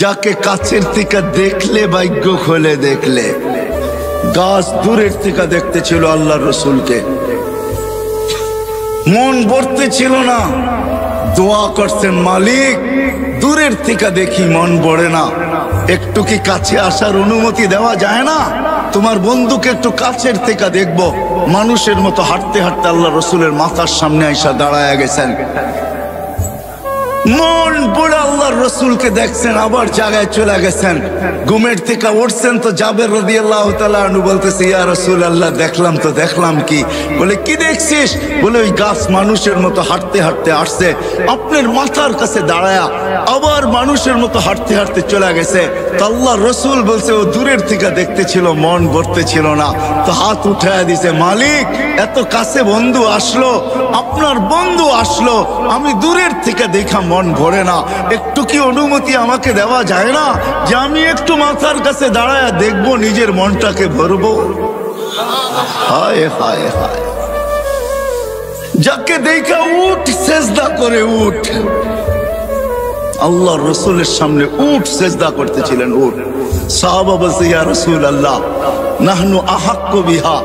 যাকে কাছের থেকে দেখলে ভাগ্য খোলে, দেখলে গাছ দূরের থেকে দেখতে ছিল আল্লাহ রসুলকে, মন ভরতে ছিল না, দোয়া করছেন মালিক দূরের থেকে দেখি মন ভরে না, একটু কি কাছে আসার অনুমতি দেওয়া যায় না? তোমার বন্ধুকে একটু কাছের থেকে দেখবো। মানুষের মতো হাঁটতে হাঁটতে আল্লাহ রসুলের মাথার সামনে আইসা দাঁড়ায় গেছেন, মন পড়ে আল্লাহর রসুলকে দেখছেন, আবার জায়গায় চলে গেছেন। ঘুমের থেকে উঠছেন তো জাবের রাদিয়াল্লাহু তাআলা আনহু বলতেছে, ইয়া রাসূলুল্লাহ দেখলাম তো দেখলাম কি? বলে কি দেখছিস? বলে ওই গাছ মানুষের মতো হাঁটতে হাঁটতে আসছে, আপনার মাথার কাছে দাঁড়ায়া আবার মানুষের মতো হাঁটতে হাঁটতে চলে গেছে। তো আল্লাহর রসুল বলছে ও দূরের থেকে দেখতে ছিল, মন ভরতে ছিল না, তো হাত উঠায় দিছে, মালিক এত কাছে বন্ধু আসলো, আপনার বন্ধু আসলো, আমি দূরের থেকে দেখা মন ভরে না, একটু কি অনুমতি আমাকে দেওয়া যায় না যে আমি একটু মাথার কাছে দাঁড়ায় দেখবো, নিজের মনটাকে ভরবো? হায় হায় হায়, যাকে দেখা উঠ সেজদা করে উঠ, আল্লাহর রসুলের সামনে উঠ সেজদা করতেছিলেন, উঠ। সাহাবা বলছে, ইয়া রাসূলুল্লাহ নাহনু আহাক্কু বিহা,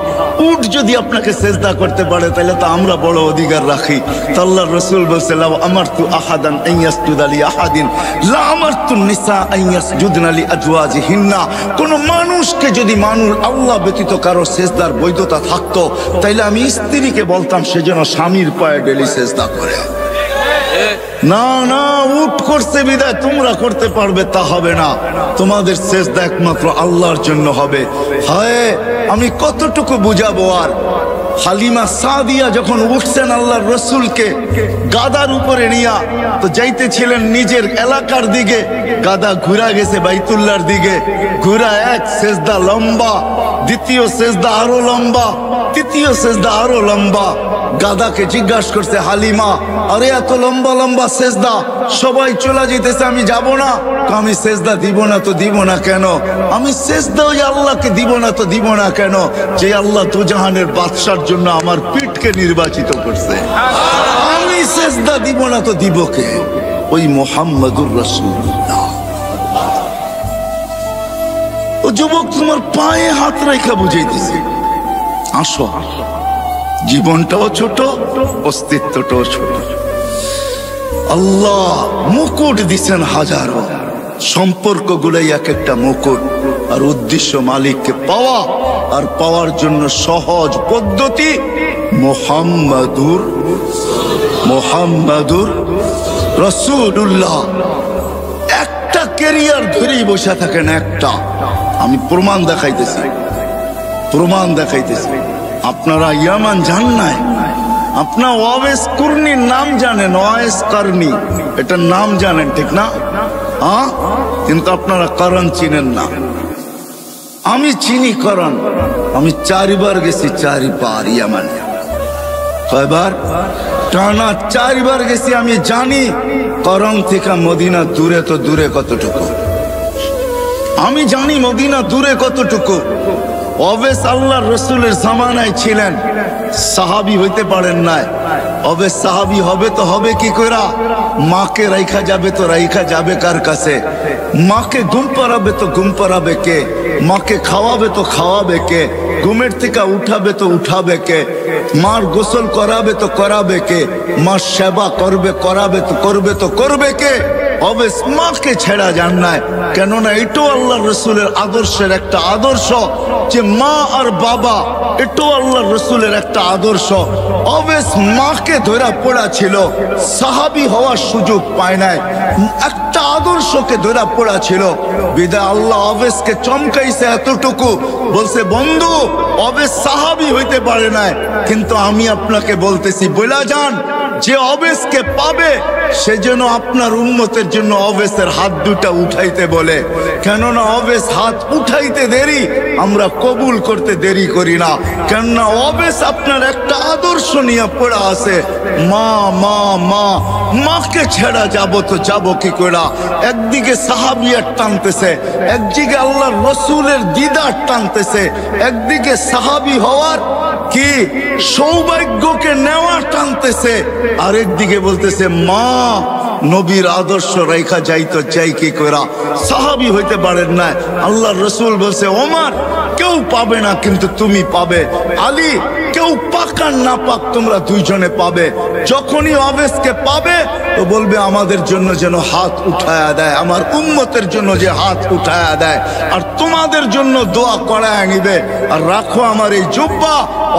উঠ যদি আপনাকে সেজদা করতে পারে তাহলে তো আমরা বড় অধিকার রাখি। তো আল্লাহর রসুল বলছে, লাউ আমারতু আহাদান আন ইয়াসজুদা লি আহাদিন লা আমারতু নিসা আন ইয়াসজুদনা লি আজওয়াজিহিন্না, কোন মানুষকে যদি আল্লাহ ব্যতীত কারো সেজদার বৈধতা থাকতো তাইলে আমি স্ত্রীকে বলতাম সে যেন স্বামীর পায়ে ডেলি সেজদা করে। না না, উঠ করছে বিদায় তোমরা করতে পারবে তা হবে না, তোমাদের সেজদা একমাত্র আল্লাহর জন্য হবে। হায় আমি কতটুকু বুঝাবো আর। হালিমা সাদিয়া যখন উঠছেন আল্লাহর রসুলকে গাদার উপরে নিয়া, তো যাইতেছিলেন নিজের এলাকার দিকে, গাদা ঘুরা গেছে বাইতুল্লাহর দিকে, ঘুরা এক সেজদা লম্বা, দ্বিতীয় সেজদা আরো লম্বা, তৃতীয় সেজদা আরো লম্বা। গাদাকে জিজ্ঞাসা করছে হালিমা, আরে এত লম্বা লম্বা সেজদা, সবাই চলে যেতেছে, আমি যাব না। আমি সেজদা দিব না তো দিব না কেন? আমি সেজদা ওই আল্লাহকে দিব না তো দিব না কেন যে আল্লাহ দুজাহানের বাদশার জন্য আমার পিঠকে নির্বাচিত করছে। আমি সেজদা দিব না তো দিব কে? ওই মুহাম্মাদুর রাসূলুল্লাহ। ও যুবক, তোমার পায়ে হাত রেখা বুঝাইতেছি, আসো, জীবনটাও ছোট, অস্তিত্বটাও ছোট। আল্লাহ মুকুট দিচ্ছেন হাজারো, সম্পর্কগুলাই এক একটা মুকুট, আর উদ্দেশ্য মালিককে পাওয়া, আর পাওয়ার জন্য সহজ পদ্ধতি মুহাম্মাদুর রাসূলুল্লাহ। একটা ক্যারিয়ার ধরেই বসে থাকেন, একটা। আমি প্রমাণ দেখাইতেছি। আপনারা ইয়ামান জান নাই, আপনার ওয়াইস কুরনির নাম জানেন, ওয়াইস কারনি এটার নাম জানেন, ঠিক না? হ্যাঁ, কিন্তু আপনারা করণ চিনেন না। আমি চিনি করণ, আমি 4 বার গেছি, 4 বার ইয়ামানে। কয়বার? টানা 4 বার গেছি। আমি জানি করণ থেকে মদিনা দূরে তো দূরে কতটুকু, আমি জানি মদিনা দূরে কতটুকু। অবেস আল্লাহর রসুলের জামানায় ছিলেন, সাহাবী হইতে পারেন নাই। অবেস সাহাবী হবে তো হবে কি কইরা? মাকে রাইখা যাবে তো রাইখা যাবে কার কাছে? মাকে ঘুম পাড়াবে তো ঘুম পাড়াবে কে? মাকে খাওয়াবে তো খাওয়াবে কে? ঘুমের থেকে উঠাবে তো উঠাবে কে? মার গোসল করাবে তো করাবে কে? মার সেবা করাবে তো করবে কে? অবেস মাকে ছেড়া যান নাই, কেননা এটাও আল্লাহর রসুলের আদর্শের একটা আদর্শ যে মা আর বাবা, এটাও আল্লাহর রসুলের একটা আদর্শ। অবেস মাকে ধরা পড়া ছিল, সাহাবী হওয়ার সুযোগ পায় নাই, একটা আদর্শকে ধরা পড়া ছিল। বিদায় আল্লাহ অবেসকে চমকাইছে এতটুকু, বলছে বন্ধু অবেস সাহাবী হইতে পারে নাই, কিন্তু আমি আপনাকে বলতেছি বলা যান যে অবেসকে পাবে সে যেন আপনার উম্মতের জন্য অবেসের হাত দুটা উঠাইতে বলে, কেননা অবেস হাত উঠাইতে দেরি, আমরা কবুল করতে দেরি করি না। কেননা অবেস আপনার একটা আদর্শ নিয়ে পড়া আছে, মা মা মা, মাকে ছেড়া যাব তো যাব কি করে? একদিকে সাহাবিয়ার টানতেছে, একদিকে আল্লাহর রসুলের দিদার টানতেছে, একদিকে সাহাবী হওয়ার কি সৌভাগ্যকে নেওয়া টানতেছে, আরেকদিকে বলতেছে মা নবীর আদর্শ রেখা যাইতো চাই কি করা, সাহাবী হইতে পারেন না। আল্লাহর রাসূল বলছে ওমর কেউ পাবে না কিন্তু তুমি পাবে, আলী কেউ পাক আর না পাক তোমরা দুইজনে পাবে। যখনই অবেশকে পাবে তো বলবে আমাদের জন্য যেন হাত উঠায়া দেয়, আমার উম্মতের জন্য যে হাত উঠায়া দেয়, আর তোমাদের জন্য দোয়া করায় নিবে। আর রাখো আমার এই জুব্বা,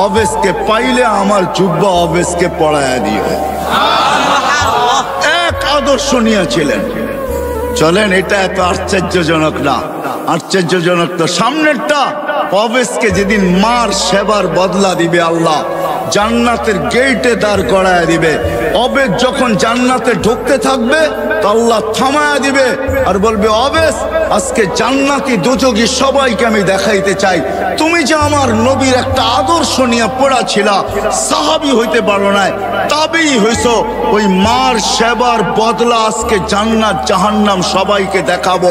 অবেশকে পাইলে আমার জুব্বা অবেশকে পড়ায়া দিও। এক আদর্শ নিয়েছিলেন। চলেন, এটা এত আশ্চর্যজনক না। আশ্চর্যজনক তো সামনেরটা। অবেশকে যেদিন মার সেবার বদলা দিবে আল্লাহ, জান্নাতের গেটে দাঁড় করায় দিবে। অবেশ যখন জান্নাতে ঢুকতে থাকবে তো আল্লাহ থামায়া দিবে আর বলবে অবেশ আজকে জান্নাতি দোজখী সবাইকে আমি দেখাইতে চাই, তুমি যে আমার নবীর একটা আদর্শ নিয়ে পড়াছিলা, সাহাবী হইতে পারো না, তাবেই হইছো, ওই মার সেবার বদলা আজকে জান্নাত জাহান্নাম সবাইকে দেখাবো।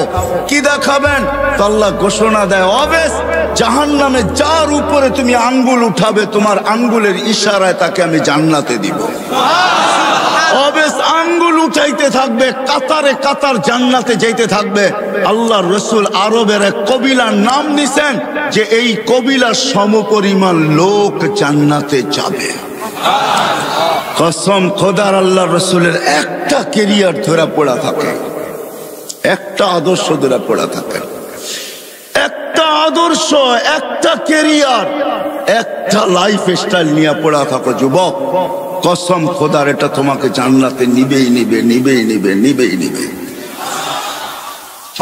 কি দেখাবেন? তো আল্লাহ ঘোষণা দেয় অবেশ জাহান্নামে যার উপরে তুমি আঙ্গুল উঠাবে তোমার আঙ্গুলের ইশারায় তাকে আমি জান্নাতে দিব। অবেশ আঙ্গুল উঠাইতে থাকবে, কাতারে কাতার জান্নাতে যাইতে থাকবে। আল্লাহর রাসূল আরবের এক কবিলার নাম নিছেন যে এই কবিলার সমপরিমাণ লোক জান্নাতে যাবে। কসম খোদার, আল্লাহর রাসূলের একটা ক্যারিয়ার ধরা পড়া থাকে, একটা আদর্শ ধরা পড়া থাকে, একটা আদর্শ, একটা ক্যারিয়ার, একটা লাইফ স্টাইল নিয়ে পড়া থাকো যুবক। কসম খোদার, এটা তোমাকে জান্নাতে নিবেই নিবে, নিবেই নিবে, নিবেই নিবে।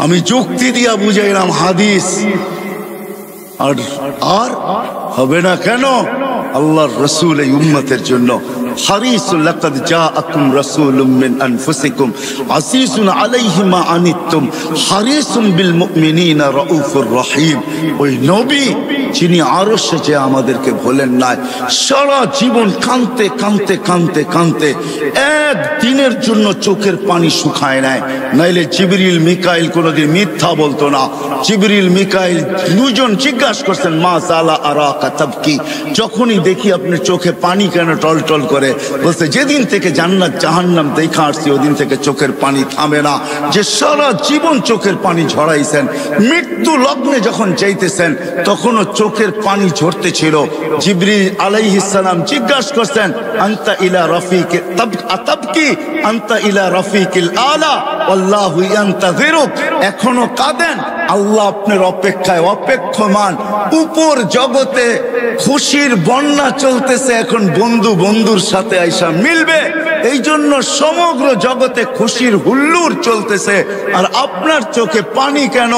আমি যুক্তি দিয়া বুঝাইলাম হাদিস, আর হবে না কেন? আল্লাহর রাসূল এই উম্মতের জন্য হারিসুল লাকাদ জাআকুম রাসূলুম মিন আনফুসিকুম আসিসুন আলাইহি মা আনিতুম হারিসুম বিল মুমিনিনা রাউফুর রহিম। ওই নবী যিনি আরশে যে আমাদেরকে ভোলেন না, সারা জীবন কাঁদতে কাঁদতে কাঁদতে কাঁদতে এক দিনের জন্য চোখের পানি শুকায় নাই। নাইলে জিবরিল মিকাইল কোনোদিন মিথ্যা বলতো না। জিবরিল মিকাইল দুজন জিজ্ঞাসা করছেন মা জালা আরাকা তাবকি, যখনই দেখি আপনার চোখে পানি কেন টলটল করে? বলছে যেদিন থেকে জান্নাত জাহান্নাম দেখা আসছি ওদিন থেকে চোখের পানি থামে না। যে সারা জীবন চোখের পানি ঝরাইছেন, মৃত্যু লগ্নে যখন যাইতেছেন তখনও চোখের পানি ঝরতে ছিল। জিবরিল আলাইহিস সালাম জিজ্ঞাসা করছেন আনতা ইলা রাফিক তাবকি আনতা ইলা রাফিকিল আলা আল্লাহু ইয়ান্তাযিরুক, এখনো কাঁদেন? আল্লাহ আপনার অপেক্ষায় অপেক্ষমান। উপর জগতে খুশির বন্যা চলতেছে, এখন বন্ধু বন্ধুর সাথে আইসা মিলবে, এই জন্য সমগ্র জগতে খুশির হুল্লোড় চলতেছে। আর আপনার চোখে পানি কেন?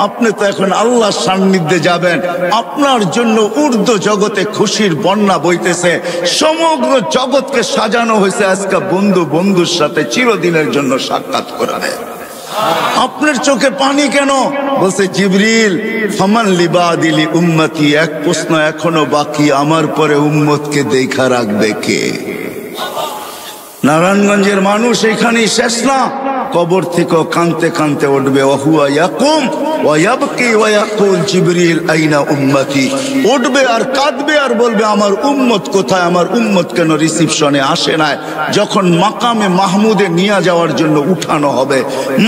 আপনি তো এখন আল্লাহর সান্নিধ্যে যাবেন, আপনার জন্য ঊর্ধ্ব জগতে খুশির বন্যা বইতেছে। সমগ্র জগৎকে সাজানো হয়েছে আজকে বন্ধু বন্ধুর সাথে চিরদিনের জন্য সাক্ষাৎ করায়। আপনার চোখে পানি কেন? বলছে জিবরিল ফামান লিবাদিলি উম্মতি, এক প্রশ্ন এখনো বাকি, আমার পরে উম্মতকে দেখা রাখবে কে? নারায়ণগঞ্জের মানুষ এখানেই শেষ না, কবর থেকে কানতে কানতে উঠবে ওহুয়া ইয়াকুম ওয়া ইয়াবকি ওয়া ইয়াকুল জিবরিল আইনা উম্মতি, উঠবে আর কাঁদবে আর বলবে আমার উম্মত কোথায়, আমার উম্মত কেন রিসিপশনে আসে না? যখন মাকামে মাহমুদে নিয়ে যাওয়ার জন্য উঠানো হবে,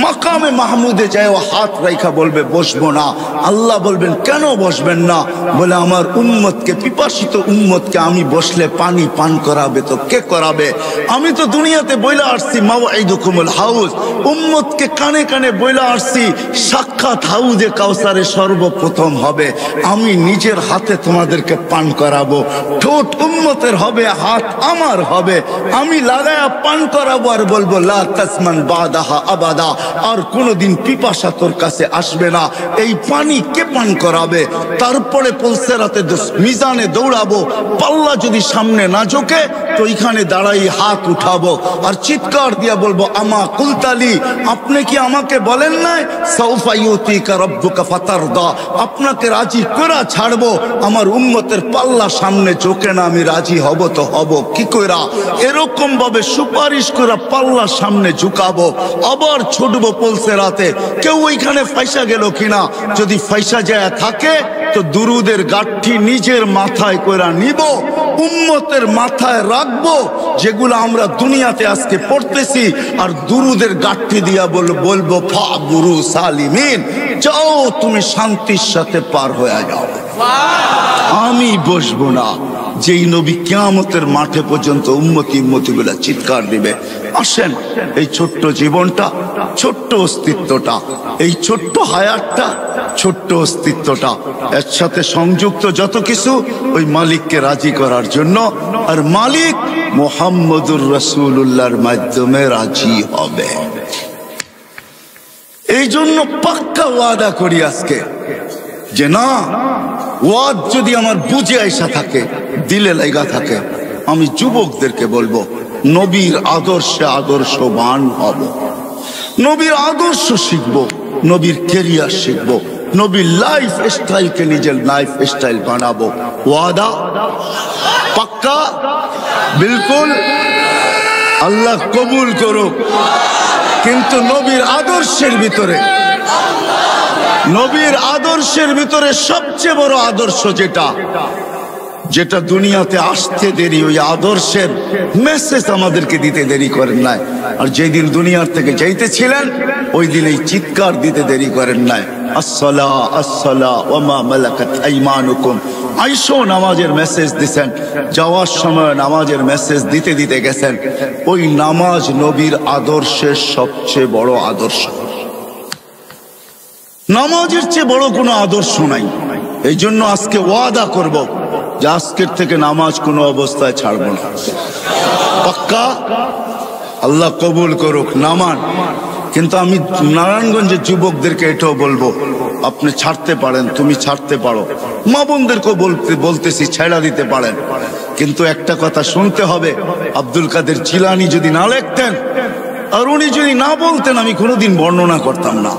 মাকামে মাহমুদে যায় ও হাত রাইখা বলবে বসবো না। আল্লাহ বলবেন কেন বসবেন না? বলে আমার উম্মতকে, পিপাসিত উম্মতকে আমি বসলে পানি পান করাবে তো কে করাবে? আমি তো দুনিয়াতে বইলা আসছি মাওয়াইদুকুমুল হাউজ, উম্মতকে কানে কানে বইলা আসছি সাক্ষাৎ হাউজে কাউসারে সর্বপ্রথম হবে, আমি নিজের হাতে তোমাদেরকে পান করাবো। ঠোঁট উম্মতের হবে, হাত আমার হবে, আমি লাগায়া পান করাবো আর বলবো লা তাসমান বাদাহা আবাদা, আর কোনোদিন পিপাসা তোর কাছে আসবে না। এই পানি কে পান করাবে? তারপরে পুলসেরাতে মিজানে দৌড়াবো, পাল্লা যদি সামনে না ঝোঁকে তো এখানে দাঁড়াই হাত উঠাবো আর চিৎকার দিয়া বলবো আমা কুলতালি, আপনি কি আমাকে বলেন নাই সাউফা ইউতিকা রাব্বুকা ফাতারদা, আপনাকে রাজি করা ছাড়বো। আমার উম্মতের পাল্লা সামনে ঝোঁকে না, আমি রাজি হব তো হব কি কইরা? এরকম ভাবে সুপারিশ করে পাল্লা সামনে ঝুঁকাবো, আবার ছুটবো পুলসেরাতে। কেউ ওইখানে ফাইসা গেল কিনা? যদি ফাইসা যায় থাকে তো দুরুদের গাঠি নিজের মাথায় কইরা নিব, উম্মতের মাথায় রাখবো, যেগুলো আমরা দুনিয়াতে আজকে পড়তেছি, আর দুরুদের গাঠি দিয়া বলবো ফা গুরু সালিমিন, যাও তুমি শান্তির সাথে পার হয়ে যাও। আমি বসবো না। যেই নবী কিয়ামতের মাঠে পর্যন্ত উম্মতি উম্মতিগুলা চিৎকার দিবে। আসেন, এই ছোট্ট জীবনটা, ছোট্ট অস্তিত্বটা, এই ছোট্ট হায়াতটা, ছোট্ট অস্তিত্বটা, এর সাথে সংযুক্ত যত কিছু ওই মালিককে রাজি করার জন্য, আর মালিক মুহাম্মদুর রাসূলুল্লাহর মাধ্যমে রাজি হবে। এই জন্য পাক্কা ওয়াদা করি আজকে যে না, ওয়াদ যদি আমার বুঝে আইসা থাকে, দিলে লাগা থাকে, আমি যুবকদেরকে বলবো নবীর আদর্শে আদর্শবান হব, নবীর আদর্শ শিখবো, নবীর কেরিয়ার শিখবো, নবীর লাইফ স্টাইলকে নিজের লাইফ স্টাইল বানাবো। ওয়াদা পাক্কা? বিলকুল। আল্লাহ কবুল করুক। কিন্তু নবীর আদর্শের ভিতরে, নবীর আদর্শের ভিতরে সবচেয়ে বড় আদর্শ যেটা দুনিয়াতে আসতে দেরি, ওই আদর্শের মেসেজ আমাদেরকে দিতে দেরি করেন নাই। আর যেদিন দুনিয়ার থেকে যাইতেছিলেন ওই দিন এই চিৎকার দিতে দেরি করেন নাই, আসসালা আসসালা ওয়া মা মালাকাত আইমানুকুম। আইসো নামাজের মেসেজ দিছেন, যাওয়ার সময় নামাজের মেসেজ দিতে দিতে গেছেন। ওই নামাজ নবীর আদর্শের সবচেয়ে বড় আদর্শ। নামাজের চেয়ে বড় কোনো আদর্শ নাই। এই জন্য আজকে ওয়াদা করব যে আজকের থেকে নামাজ কোনো অবস্থায় ছাড়ব না। পাক্কা? আল্লাহ কবুল করুক। নামান। কিন্তু আমি নারায়ণগঞ্জের যুবকদেরকে এটাও বলবো, আপনি ছাড়তে পারেন, তুমি ছাড়তে পারো, মা বোনদেরকেও বলতেছি ছেড়া দিতে পারেন। কিন্তু একটা কথা শুনতে হবে, আব্দুল কাদের জিলানী যদি না লিখতেন আর উনি যদি না বলতেন, আমি কোনোদিন বর্ণনা করতাম না।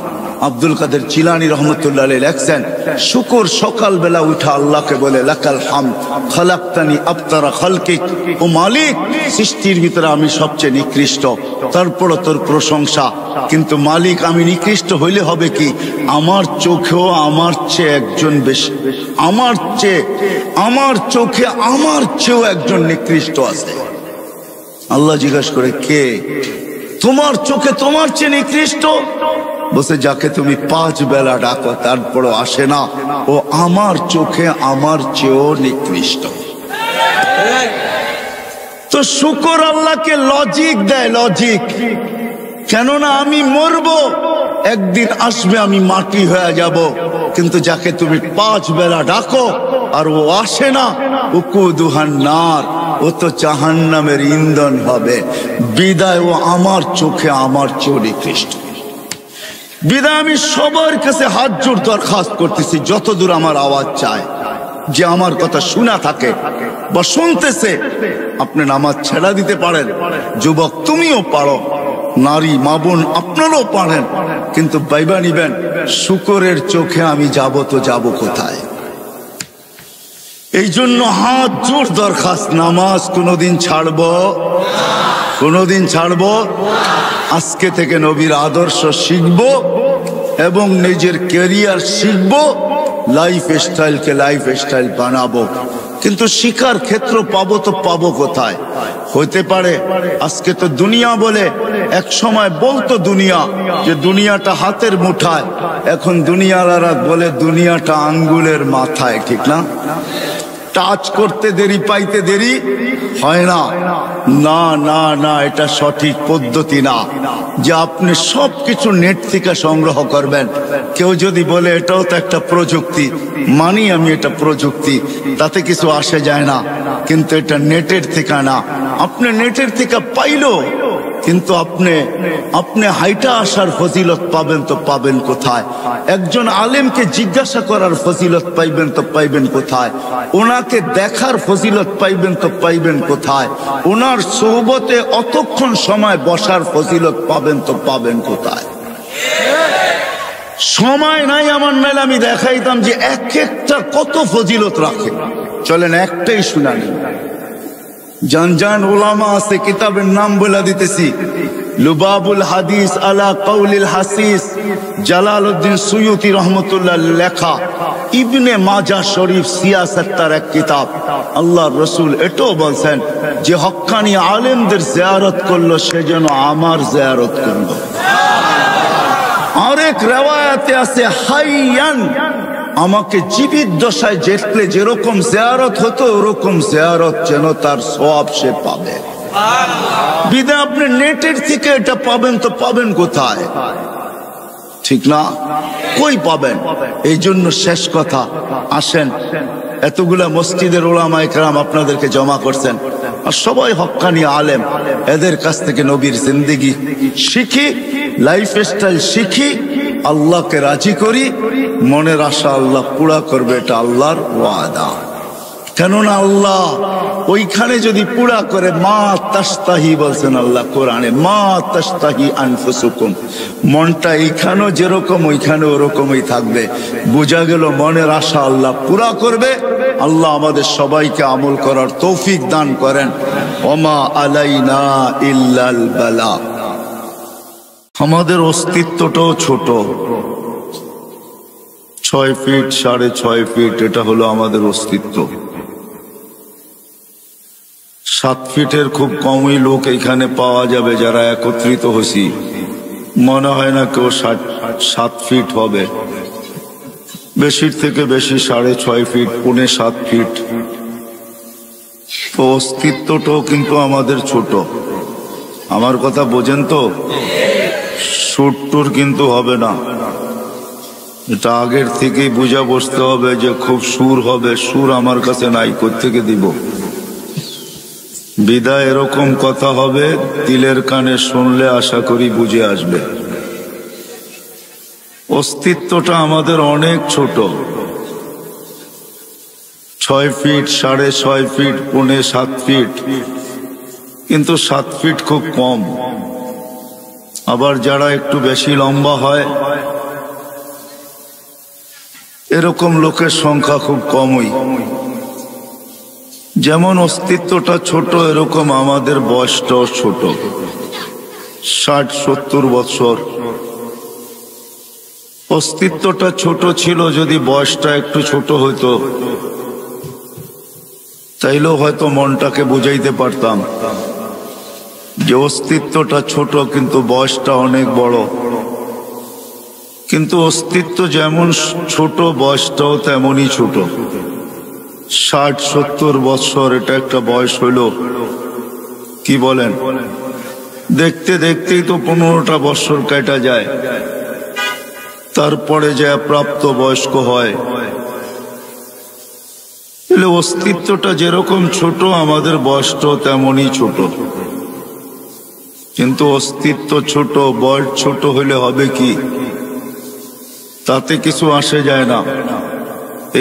আব্দুল কাদের জিলানী রহমতুল্লাহ আলাইহি লেখছেন, শুকর সকালবেলা উঠা আল্লাহকে বলে লাকাল হামদ খালাকতানি আবতারা খালকিক, ও মালিক সৃষ্টির ভিতরে আমি সবচেয়ে নিকৃষ্ট, তারপরও তোর প্রশংসা। কিন্তু মালিক আমি নিকৃষ্ট হইলে হবে কি, আমার চোখেও আমার চেয়ে একজন বেশি, আমার চোখে আমার চেয়েও একজন নিকৃষ্ট আছে। আল্লাহ জিজ্ঞাসা করে, কে? তোমার চোখে তোমার চেয়ে নিকৃষ্ট? বসে যাকে তুমি 5 বেলা ডাকো তারপরও আসে না, ও আমার চোখে আমার চেয়েও নিকৃষ্ট। তো শুকর আল্লাহকে লজিক দেয়, লজিক। কেননা আমি মরবো, একদিন আসবে আমি মাটি হয়ে যাব, কিন্তু যাকে তুমি 5 বেলা ডাকো আর ও আসে না, উকুদুহান নার, ও তো জাহান্নামের ইন্ধন হবে। বিদায় ও আমার চোখে আমার চেয়েও নিকৃষ্ট। বিদায় আমি সবার কাছে হাত জোড় দরখাস্ত করতেছি, যতদূর আমার আওয়াজ চায়, যে আমার কথা শোনা থাকে বা শুনতেছে, আপনি নামাজ ছেড়া দিতে পারেন। যুবক তুমিও পারো, নারী মা বোন আপনারাও পারেন, কিন্তু বাইবা নিবেন শুকরের চোখে আমি যাব তো যাব কোথায়? এই জন্য হাত জোড় দরখাস্ত, নামাজ কোনোদিন ছাড়বো, কোনোদিন ছাড়বো। আজকে থেকে নবীর আদর্শ শিখবো এবং নিজের ক্যারিয়ার শিখবো, লাইফ স্টাইলকে লাইফ স্টাইল বানাবো। কিন্তু শিখার ক্ষেত্র পাবো তো পাবো কোথায়? হতে পারে আজকে তো দুনিয়া বলে, এক সময় বলতো দুনিয়া যে দুনিয়াটা হাতের মুঠায়, এখন দুনিয়ালারা বলে দুনিয়াটা আঙ্গুলের মাথায়, ঠিক না? টাচ করতে দেরি, পাইতে দেরি হয় না। না না না, এটা সঠিক পদ্ধতি না যে আপনি সবকিছু নেট থেকে সংগ্রহ করবেন। কেউ যদি বলে এটাও তো একটা প্রযুক্তি, মানি আমি এটা প্রযুক্তি, তাতে কিছু আসে যায় না, কিন্তু এটা নেটের থেকে না। আপনি নেটের থেকে পাইলো, কিন্তু আপনি হাইটা আসার ফজিলত পাবেন তো পাবেন কোথায়? একজন আলেমকে জিজ্ঞাসা করার ফজিলত পাইবেন তো পাইবেন কোথায়? ওনাকে দেখার ফজিলত পাইবেন তো পাইবেন কোথায়? ওনার সোহবতে অতক্ষণ সময় বসার ফজিলত পাবেন তো পাবেন কোথায়? সময় নাই আমার মেলে আমি দেখাইতাম যে এক একটা কত ফজিলত রাখে। চলেন একটাই শুনানি। জান জান ওলামা আছে, কিতাবের নাম বলে দিতেছি। লুবাবুল হাদিস আলা কাউলিল হাসিস, জালালউদ্দিন সুয়ুতি রহমতুল্লাহ লেখা ইবনে মাজাহ শরীফ সিয়াসত তার এক কিতাব। আল্লাহর রাসূল এটাও বলছেন যে হক্কানি আলেমদের জিয়ারত করলো সে যেন আমার জিয়ারত করলো। আরেক রিওয়ায়াতে আছে হাইয়ান, আমাকে জীবিত দশায় দেখলে যেরকম জিয়ারত হতো ওরকম জিয়ারত যেন তার সওয়াব সে পাবে। বিদা আপনি নেটের থেকে এটা পাবেন তো পাবেন কোথায়? ঠিক না, কই পাবেন? এই জন্য শেষ কথা, আসেন এতগুলা মসজিদের উলামায়ে কেরাম আপনাদেরকে জমা করছেন আর সবাই হক্কানি আলেম, এদের কাছ থেকে নবীর জিন্দেগি শিখি, লাইফ স্টাইল শিখি, আল্লাহকে রাজি করি, মনের আশা আল্লাহ পুরা করবে, এটা আল্লাহর ওয়াদা। কেননা আল্লাহ ওইখানে যদি পুরা করে, মা তাস্তাহি বলছেন আল্লাহ কোরআনে, মা তাস্তাহি আনফুসুকুম, মনটা এইখানেও যেরকম ওইখানে ওরকমই থাকবে। বোঝা গেল মনের আশা আল্লাহ পুরা করবে। আল্লাহ আমাদের সবাইকে আমল করার তৌফিক দান করেন। ওমা আলাইনা ইল্লাল বালা। আমাদের অস্তিত্বটাও ছোট, 6 ফিট 6.5 ফিট, এটা হলো আমাদের অস্তিত্ব। 7 ফিটের খুব কমই লোক এখানে পাওয়া যাবে যারা একত্রিত হয়েছি। মনে হয় না কেউ 7 ফিট হবে, বেশির থেকে বেশি 6.5 ফিট, 6.25 ফিট। তো অস্তিত্বটাও কিন্তু আমাদের ছোট। আমার কথা বোঝেন তো? সুরটুর কিন্তু হবে না, এটা আগের থেকেই বুঝা বসতে হবে যে খুব সুর হবে। সুর আমার কাছে নাই, কোত্থেকে দিব? বিদায় এরকম কথা হবে, দিলের কানে শুনলে আশা করি বুঝে আসবে। অস্তিত্বটা আমাদের অনেক ছোট, 6 ফিট 6.5 ফিট 6.25 ফিট, কিন্তু 7 ফিট খুব কম। আবার যারা একটু বেশি লম্বা হয় এরকম লোকের সংখ্যা খুব কমই। যেমন অস্তিত্বটা ছোট, এরকম আমাদের বয়সটাও ছোট, 60-70 বছর। অস্তিত্বটা ছোট ছিল, যদি বয়সটা একটু ছোট হইতো তাইলেও হয়তো মনটাকে বুঝাইতে পারতাম যে অস্তিত্বটা ছোট কিন্তু বয়সটা অনেক বড়। কিন্তু অস্তিত্ব যেমন ছোট, বয়সটাও তেমনই ছোট। 60-70 বছর এটা একটা বয়স হইল, কি বলেন? দেখতে দেখতেই তো 15টা বছর কেটে যায়, তারপরে যা প্রাপ্ত বয়স্ক হয়। তাহলে অস্তিত্বটা যেরকম ছোট, আমাদের বয়সটাও তেমনই ছোট। কিন্তু অস্তিত্ব ছোট, বয়স ছোট হইলে হবে কি? তাতে কিছু আসে যায় না।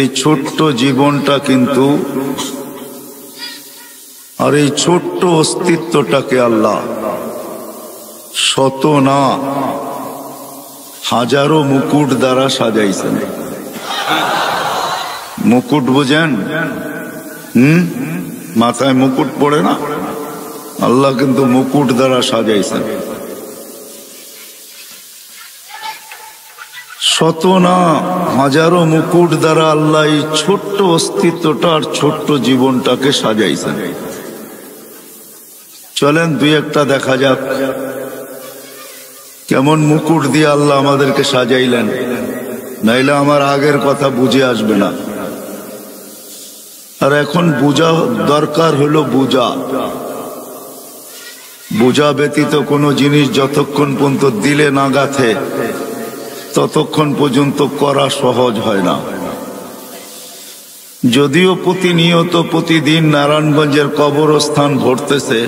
এই ছোট্ট জীবনটা কিন্তু, আর এই ছোট্ট অস্তিত্বটাকে আল্লাহ শত না হাজারো মুকুট দ্বারা সাজাইছেন। মুকুট বুঝেন? মাথায় মুকুট পড়ে না, আল্লাহ কিন্তু মুকুট দ্বারা সাজাইছেন। শত না হাজারো মুকুট দ্বারা আল্লাহ এই ছোট্ট অস্তিত্বটা আর ছোট্ট জীবনটাকে সাজাইছেন। চলেন 2-1টা দেখা যাক কেমন মুকুট দিয়ে আল্লাহ আমাদেরকে সাজাইলেন, নাইলে আমার আগের কথা বুঝে আসবে না। আর এখন বুঝা দরকার হলো বুঝা। বুঝা ব্যতীত কোনো জিনিস যতক্ষণ পর্যন্ত দিলে না গাথে ততক্ষণ পর্যন্ত করা সহজ হয় না। যদিও প্রতিনিয়ত প্রতিদিন নারায়ণগঞ্জের কবরস্থান ভরতেছে,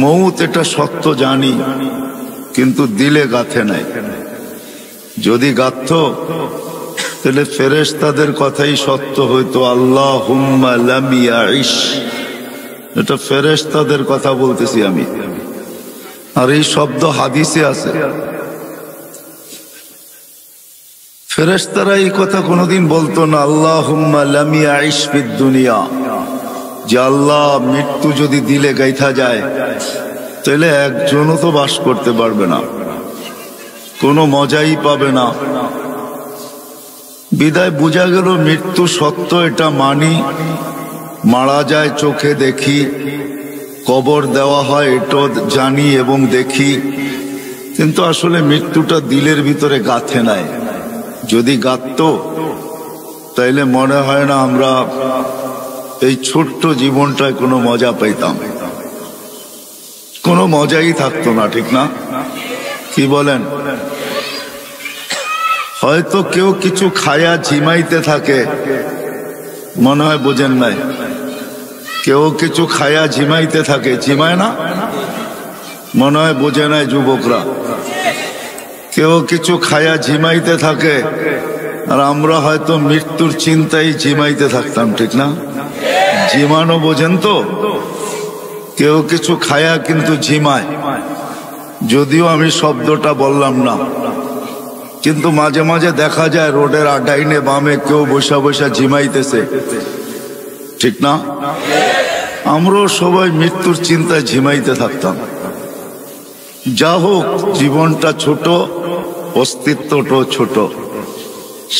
মৌত এটা সত্য জানি, কিন্তু দিলে গাথে নাই। যদি গাথত তাহলে ফেরেশতাদের কথাই সত্য হইতো, আল্লাহুম্মা লাম ইয়াইশ। এটা ফেরেশতাদের কথা বলতেছি আমি, আর এই শব্দ হাদিসে আছে। ফেরেশতারা এই কথা কোনোদিন বলতো না, আল্লাহুম্মা লাম ইয়াইশ ফিদ দুনিয়া, যে আল্লাহ মৃত্যু যদি দিলে গাইথা যায় তাহলে একজনও তো বাস করতে পারবে না, কোনো মজাই পাবে না। বিদায় বোঝা গেল মৃত্যু সত্য, এটা মানি। মারা যায় চোখে দেখি, কবর দেওয়া হয় এটাও জানি এবং দেখি, কিন্তু আসলে মৃত্যুটা দিলের ভিতরে গাঁথে নাই। যদি গাঁথতো তাইলে মনে হয় না আমরা এই ছোট্ট জীবনটায় কোনো মজা পাইতাম, কোনো মজাই থাকতো না, ঠিক না? কি বলেন? হয়তো কেউ কিছু খায়া ঝিমাইতে থাকে, মনে হয় বোঝেন নাই? কেউ কিছু খায়া ঝিমাইতে থাকে, ঝিমায় না? মনে হয় বোঝে নাই যুবকরা। কেউ কিছু খায়া ঝিমাইতে থাকে, আর আমরা হয়তো মৃত্যুর চিন্তায় ঝিমাইতে থাকতাম, ঠিক না? ঝিমানো বোঝেন তো? কেউ কিছু খায়া কিন্তু ঝিমায়, যদিও আমি শব্দটা বললাম না, কিন্তু মাঝে মাঝে দেখা যায় রোডের ডাইনে বামে কেউ বসা বসা ঝিমাইতেছে, ঠিক না? আমরাও সবাই মৃত্যুর চিন্তায় ঝিমাইতে থাকতাম। যা হোক, জীবনটা ছোট, অস্তিত্বটাও ছোট।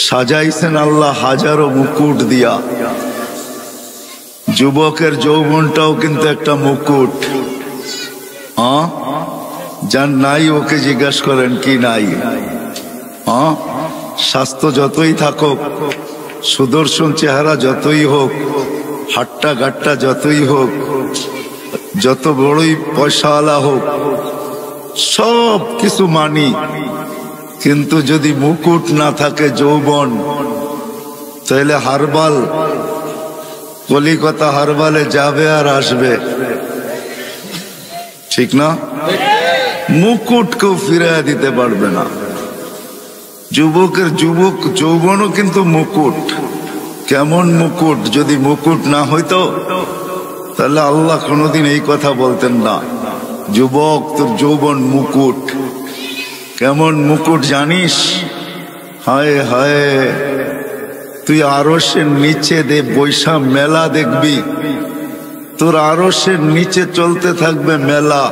সাজাইছেন আল্লাহ হাজারো মুকুট দিয়া। যুবকের যৌবনটাও কিন্তু একটা মুকুট। যার নাই ওকে জিজ্ঞাসা করেন কি নাই। স্বাস্থ্য যতই থাকুক, সুদর্শন চেহারা যতই হোক, হাট্টা গাট্টা যতই হোক, যত বড়ই পয়সাওয়ালা হোক, সব কিছু মানি, কিন্তু যদি মুকুট না থাকে যৌবন, তাহলে হারবাল, কলিকাতা হারবালে যাবে আর আসবে, ঠিক না? মুকুট কেউ ফিরিয়ে দিতে পারবে না। যুবকের যৌবনও কিন্তু মুকুট। কেমন মুকুট? যদি মুকুট না হইতো তাহলে আল্লাহ কোনোদিন এই কথা বলতেন না, যুবক তোর যৌবন মুকুট। কেমন মুকুট জানিস? হায় হায়, তুই আরশের নিচে বৈশা মেলা দেখবি, তোর আরশের নিচে চলতে থাকবে মেলা,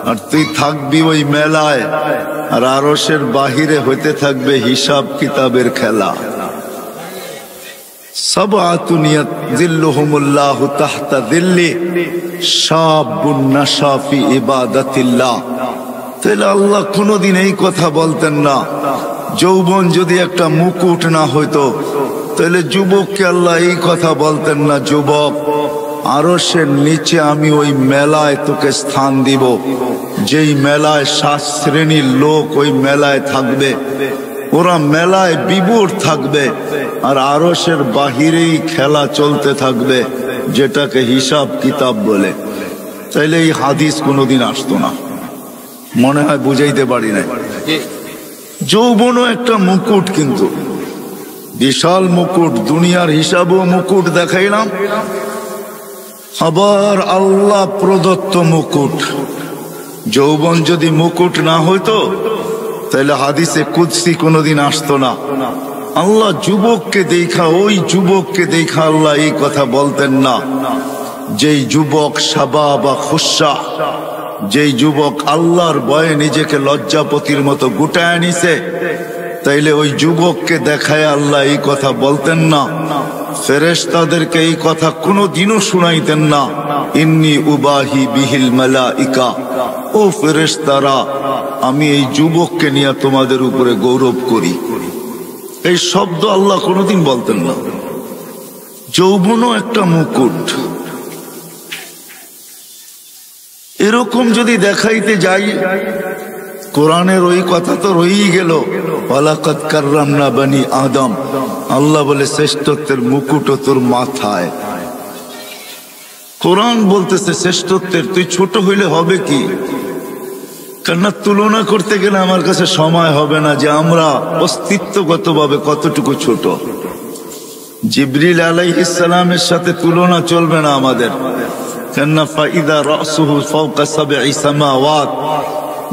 আর তুই থাকবি ওই মেলায়, আর আরশের বাহিরে হইতে থাকবে হিসাব কিতাবের খেলা। সাবআতুন ইয়াযিল্লুহুমুল্লাহু তাহতা যিল্লি শাবুন নাশা ফি ইবাদাতিল্লাহ। তাহলে আল্লাহ কোনোদিন এই কথা বলতেন না। যৌবন যদি একটা মুকুট না হইতো, তাহলে যুবককে আল্লাহ এই কথা বলতেন না, যুবক আরশের নিচে আমি ওই মেলায় তোকে স্থান দিব, যেই মেলায় 7 শ্রেণীর লোক ওই মেলায় থাকবে, ওরা মেলায় বিভোর থাকবে, আর আরশের বাহিরেই খেলা চলতে থাকবে, যেটাকে হিসাব কিতাব বলে। তাইলে এই হাদিস কোনোদিন আসতো না। মনে হয় বুঝাইতে পারি না। যৌবনও একটা মুকুট, কিন্তু বিশাল মুকুট। দুনিয়ার হিসাবও মুকুট দেখাইলাম, আবার আল্লাহ প্রদত্ত মুকুট। যৌবন যদি মুকুট না হইতো, তাহলে হাদিসে কুদসি কোনোদিন আসতো না। আল্লাহ যুবককে দেখা, ওই যুবককে দেখা আল্লাহ এই কথা বলতেন না, যেই যুবক শাবাবা খুশা, যেই যুবক আল্লাহর ভয়ে নিজেকে লজ্জাপতির মতো গুটায় নিছে, তাইলে ওই যুবককে দেখায় আল্লাহ এই কথা বলতেন না। ফেরেশতাদেরকে এই কথা কোনোদিনও শুনাইতেন না, ইন্নী উবাহি বিহিল মালাইকা, ও ফেরেশতারা, আমি এই যুবককে নিয়ে তোমাদের উপরে গৌরব করি। এই শব্দ আল্লাহ কোনোদিন বলতেন না। যৌবনও একটা মুকুট। এরকম যদি দেখাইতে যাই, কোরআনের ওই কথা তো রয়েই গেল, ওয়ালাকাদ কাররামনা বনি আদম। আল্লাহ বলে শ্রেষ্ঠত্বের মুকুট তোর মাথায়। কোরআন বলতেছে শ্রেষ্ঠত্বের, তুই ছোট হইলে হবে কি? কেননা তুলনা করতে গেলে আমার কাছে সময় হবে না যে আমরা অস্তিত্বগতভাবে কতটুকু ছোট। জিবরিল আলাইহিস সালামের সাথে তুলনা চলবে না আমাদের। কেননা ফাইদা রাসুহু ফাওকা সাবঈ সামাওয়াত,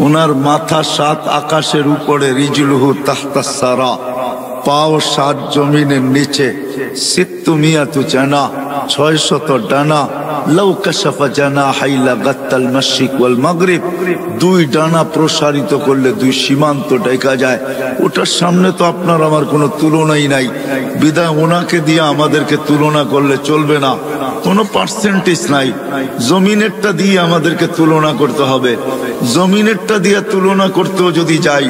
উনার মাথা 7 আকাশের উপরে, রিজলুহু তাহতাস সারা, পাও 7 জমিনের নিচে, 600 জানা, 600 ডানা, লাউ কাশাফা জানাহাই লাগাত্তাল মাশরিক ওয়াল মাগরিব, দুই ডানা প্রসারিত করলে দুই সীমান্ত ঢেকা যায়। ওটার সামনে তো আপনার আমার কোনো তুলনাই নাই। বিদায় ওনাকে দিয়ে আমাদেরকে তুলনা করলে চলবে না, কোনো পার্সেন্টেজ নাই। জমিনেরটা দিয়ে আমাদেরকে তুলনা করতে হবে। জমিনেরটা দিয়ে তুলনা করতেও যদি যাই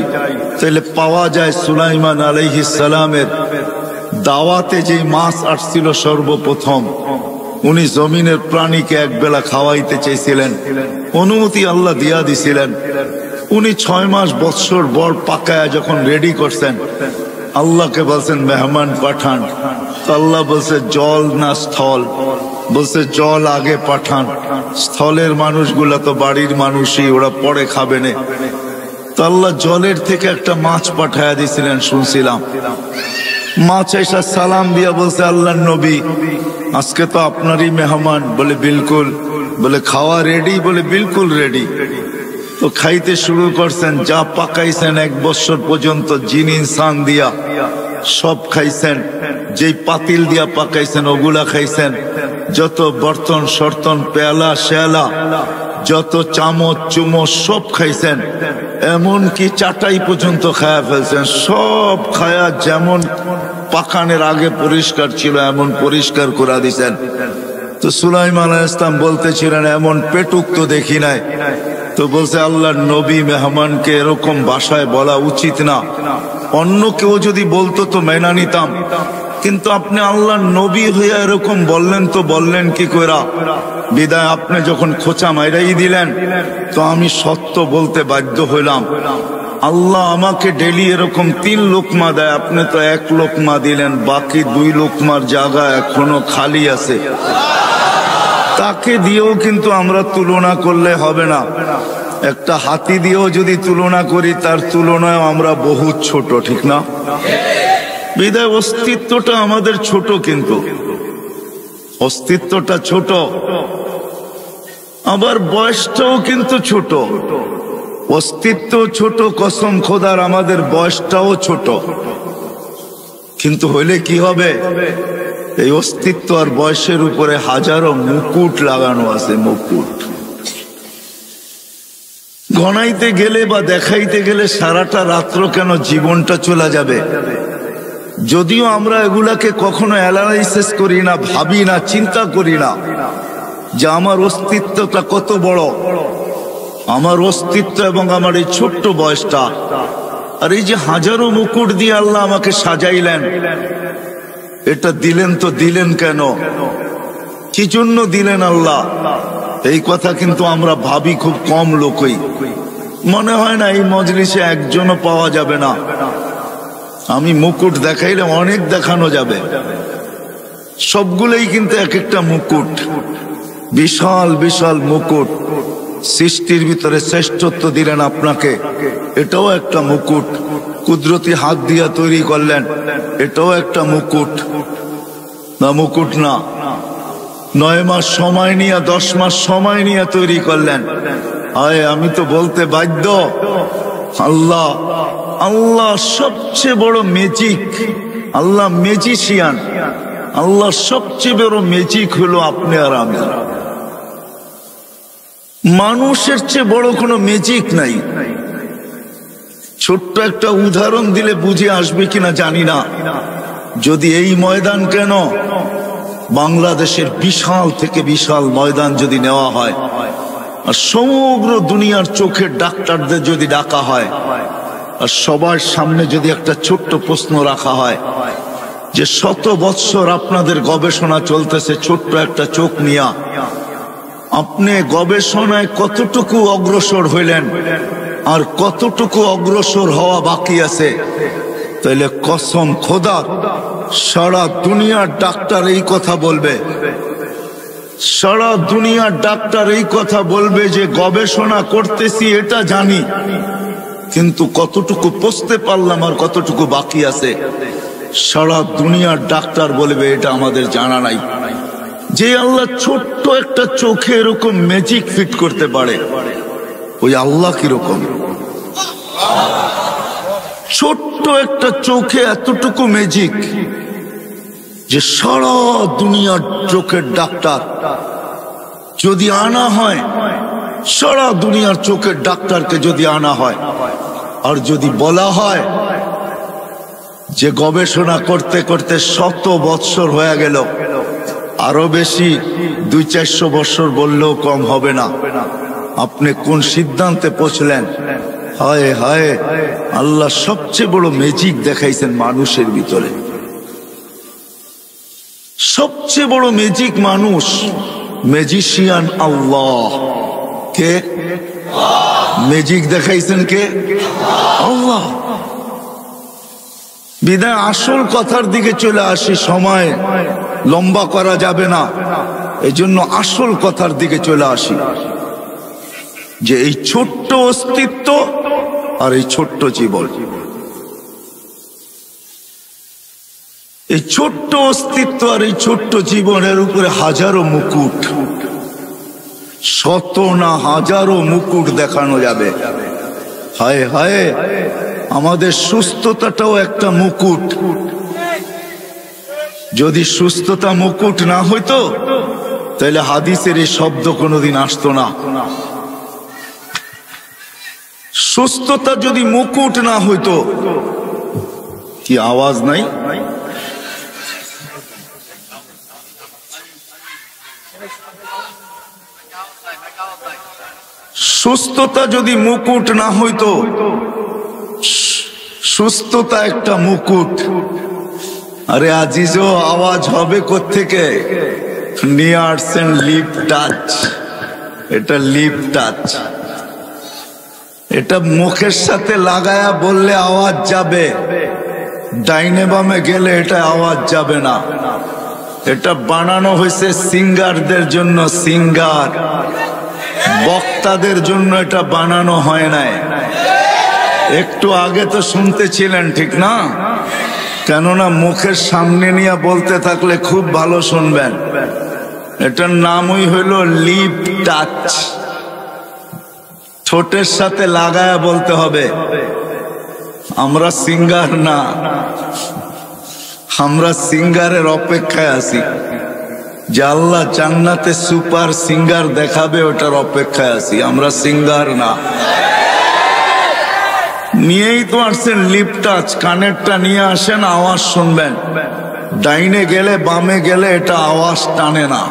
তাহলে পাওয়া যায় সুলাইমান আলাইহিস সালামের দাওয়াতে যে মাছ আসছিল সর্বপ্রথম, উনি জমিনের প্রাণীকে একবেলা খাওয়াইতে চেয়েছিলেন, অনুমতি আল্লাহ দিয়া দিছিলেন। উনি 6 মাস বৎসর বর পাকায়া যখন রেডি করছেন, আল্লাহকে বলছেন মেহমান পাঠান। আল্লাহ বলছে জল না স্থল? বলছে জল আগে পাঠান, স্থলের মানুষগুলা তো বাড়ির মানুষই, ওরা পরে খাবে না। তো আল্লাহ জলের থেকে একটা মাছ পাঠায়া দিছিলেন শুনছিলাম। মাছ এসে সালাম দিয়া বলছে আল্লাহর নবী আজকে তো আপনারই মেহমান। বলে বিলকুল। বলে খাওয়া রেডি? বলে বিলকুল রেডি। তো খাইতে শুরু করছেন, যা পাকাইছেন 1 বছর পর্যন্ত জিন ইনসান দিয়া সব খাইছেন। যেই পাতিল দিয়া পাকাইছেন ওগুলা খাইছেন, যত বর্তন সর্তন পেয়ালা শেয়ালা যত চামচ চুমচ সব খাইছেন, এমনকি চাটাই পর্যন্ত খায়া ফেলছেন। সব খায়া যেমন পাকানের আগে পরিষ্কার ছিল এমন পরিষ্কার করে দিছেন। তো সুলাইমান আলাইহিস সালাম বলতেছিলেন এমন পেটুক তো দেখি নাই। তো বলছে আল্লাহর নবী মেহমানকে এরকম ভাষায় বলা উচিত না, অন্য কেউ যদি বলতো তো মেনা নিতাম, কিন্তু আপনি আল্লাহর নবী হইয়া এরকম বললেন, তো বললেন কি কইরা? বিদায় আপনি যখন খোঁচা মাইরাই দিলেন তো আমি সত্য বলতে বাধ্য হইলাম। আল্লাহ আমাকে ডেলি এরকম 3 লোকমা দেয়, আপনি তো 1 লোকমা দিলেন, বাকি 2 লোকমার জায়গা এখনো খালি আছে। তাকে দিয়েও কিন্তু আমরা তুলনা করলে হবে না। একটা হাতি দিয়েও যদি তুলনা করি তার তুলনায় আমরা বহুত ছোট, ঠিক না? বিদায় অস্তিত্বটা আমাদের ছোট, কিন্তু অস্তিত্বটা ছোট, আবার বয়সটাও কিন্তু ছোট। অস্তিত্ব ছোট, কসম খোদার আমাদের বয়সটাও ছোট। কিন্তু হইলে কি হবে? এই অস্তিত্ব আর বয়সের উপরে হাজারো মুকুট লাগানো আছে, মুকুট। গণাইতে গেলে বা দেখাইতে গেলে সারাটা রাত্র কেন জীবনটা চলে যাবে। যদিও আমরা এগুলাকে কখনো অ্যানালাইসিস করি না, ভাবি না, চিন্তা করি না যে আমার অস্তিত্বটা কত বড়, আমার অস্তিত্ব এবং আমার এই ছোট্ট বয়সটা। আর এই যে হাজারো মুকুট দিয়ে আল্লাহ আমাকে সাজাইলেন, এটা দিলেন তো দিলেন কেন? কি জন্য দিলেন আল্লাহ? এই কথা কিন্তু আমরা ভাবি খুব কম লোকই। মনে হয় না এই মজলিসে একজনও পাওয়া যাবে না। আমি মুকুট দেখাইলে অনেক দেখানো যাবে, সবগুলোই কিন্তু এক একটা মুকুট, বিশাল বিশাল মুকুট। সৃষ্টির ভিতরে শ্রেষ্ঠত্ব দিলেন আপনাকে, এটাও একটা মুকুট। কুদরতি হাত দিয়া তৈরি করলেন, এটাও একটা মুকুট। না মুকুট না, 9 মাস সময় নিয়ে 10 মাস সময় নিয়ে তৈরি করলেন। আয় আমি তো বলতে বাধ্য, আল্লাহ আল্লাহ সবচেয়ে বড় ম্যাজিক। আল্লাহ ম্যাজিশিয়ান। আল্লাহ সবচেয়ে বড় ম্যাজিক হলো আপনি আর আমি। মানুষের চেয়ে বড় কোনো ম্যাজিক নাই। ছোট্ট একটা উদাহরণ দিলে বুঝে আসবে কিনা জানি না। যদি এই ময়দান কেন, বাংলাদেশের বিশাল থেকে বিশাল ময়দান যদি নেওয়া হয় আর সমগ্র দুনিয়ার চোখের ডাক্তারদের যদি ডাকা হয় আর সবার সামনে যদি একটা ছোট্ট প্রশ্ন রাখা হয় যে 100 বৎসর আপনাদের গবেষণা চলতেছে ছোট্ট একটা চোখ নিয়া, আপনি গবেষণায় কতটুকু অগ্রসর হইলেন আর কতটুকু অগ্রসর হওয়া বাকি আছে, তাহলে কসম খোদার সারা দুনিয়ার ডাক্তার এই কথা বলবে, সারা দুনিয়ার ডাক্তার এই কথা বলবে যে গবেষণা করতেছি এটা জানি, কিন্তু কতটুকু পৌঁছতে পারলাম আর কতটুকু বাকি আছে, সারা দুনিয়ার ডাক্তার বলবে এটা আমাদের জানা নাই। যে আল্লাহ ছোট্ট একটা চোখে এরকম ম্যাজিক ফিট করতে পারে, ওই আল্লাহ কিরকম? ছোট্ট একটা চোখে এতটুকু ম্যাজিক যে সারা দুনিয়ার চোখের ডাক্তার যদি আনা হয়, সারা দুনিয়ার চোখের ডাক্তারকে যদি আনা হয়, আর যদি বলা হয় যে গবেষণা করতে করতে 100 বৎসর হয়ে গেল, আরো বেশি 200-400 বৎসর বললেও কম হবে না, আপনি কোন সিদ্ধান্তে পৌঁছলেন? হায় হায়, আল্লাহ সবচেয়ে বড় ম্যাজিক দেখাইছেন মানুষের ভিতরে। সবচেয়ে বড় ম্যাজিক মানুষ, ম্যাজিশিয়ান আল্লাহ। কে ম্যাজিক দেখাইছেন? কে? আল্লাহ। বিদায় আসল কথার দিকে চলে আসি, সময় লম্বা করা যাবে না, এজন্য আসল কথার দিকে চলে আসি যে এই ছোট্ট অস্তিত্ব আর এই ছোট্ট জীবন, এই ছোট্ট অস্তিত্ব আর এই ছোট্ট জীবনের উপরে হাজারো মুকুট, শত না হাজারো মুকুট দেখানো যাবে। হায় হায়, আমাদের সুস্থতাটাও একটা মুকুট। যদি সুস্থতা মুকুট না হইতো তাহলে হাদিসের এই শব্দ কোনোদিন আসতো না। সুস্থতা যদি মুকুট না হইতো, কি আওয়াজ নাই? সুস্থতা যদি মুকুট না হইতো, সুস্থতা একটা মুকুট। আরে আজিজও, আওয়াজ হবে কোত্থেকে? নিয়ে আসছেন লিপ টাচ। এটা লিপ টাচ, এটা মুখের সাথে লাগায়া বললে আওয়াজ যাবে, ডাইনে বামে গেলে এটা আওয়াজ যাবে না। এটা বানানো হয়েছে সিঙ্গারদের জন্য, সিঙ্গার, বক্তাদের জন্য এটা বানানো হয় নাই। একটু আগে তো শুনতেছিলেন, ঠিক না? কেননা মুখের সামনে নিয়ে বলতে থাকলে খুব ভালো শুনবেন। এটার নামই হইল লিপ টাচ। ঠোঁটের সাথে লাগায়া বলতে হবে। আমরা সিঙ্গার না, আমরা সিঙ্গারের অপেক্ষায় আছি যে আল্লাহ জান্নাতে সুপার সিঙ্গার দেখাবে, ওটার অপেক্ষায় আছি। আমরা সিঙ্গার না। নিয়েই তো আসছেন লিপ টাচ, কানেরটা নিয়ে আসেন, আওয়াজ শুনবেন। ডাইনে গেলে বামে গেলে এটা আওয়াজ টানে না।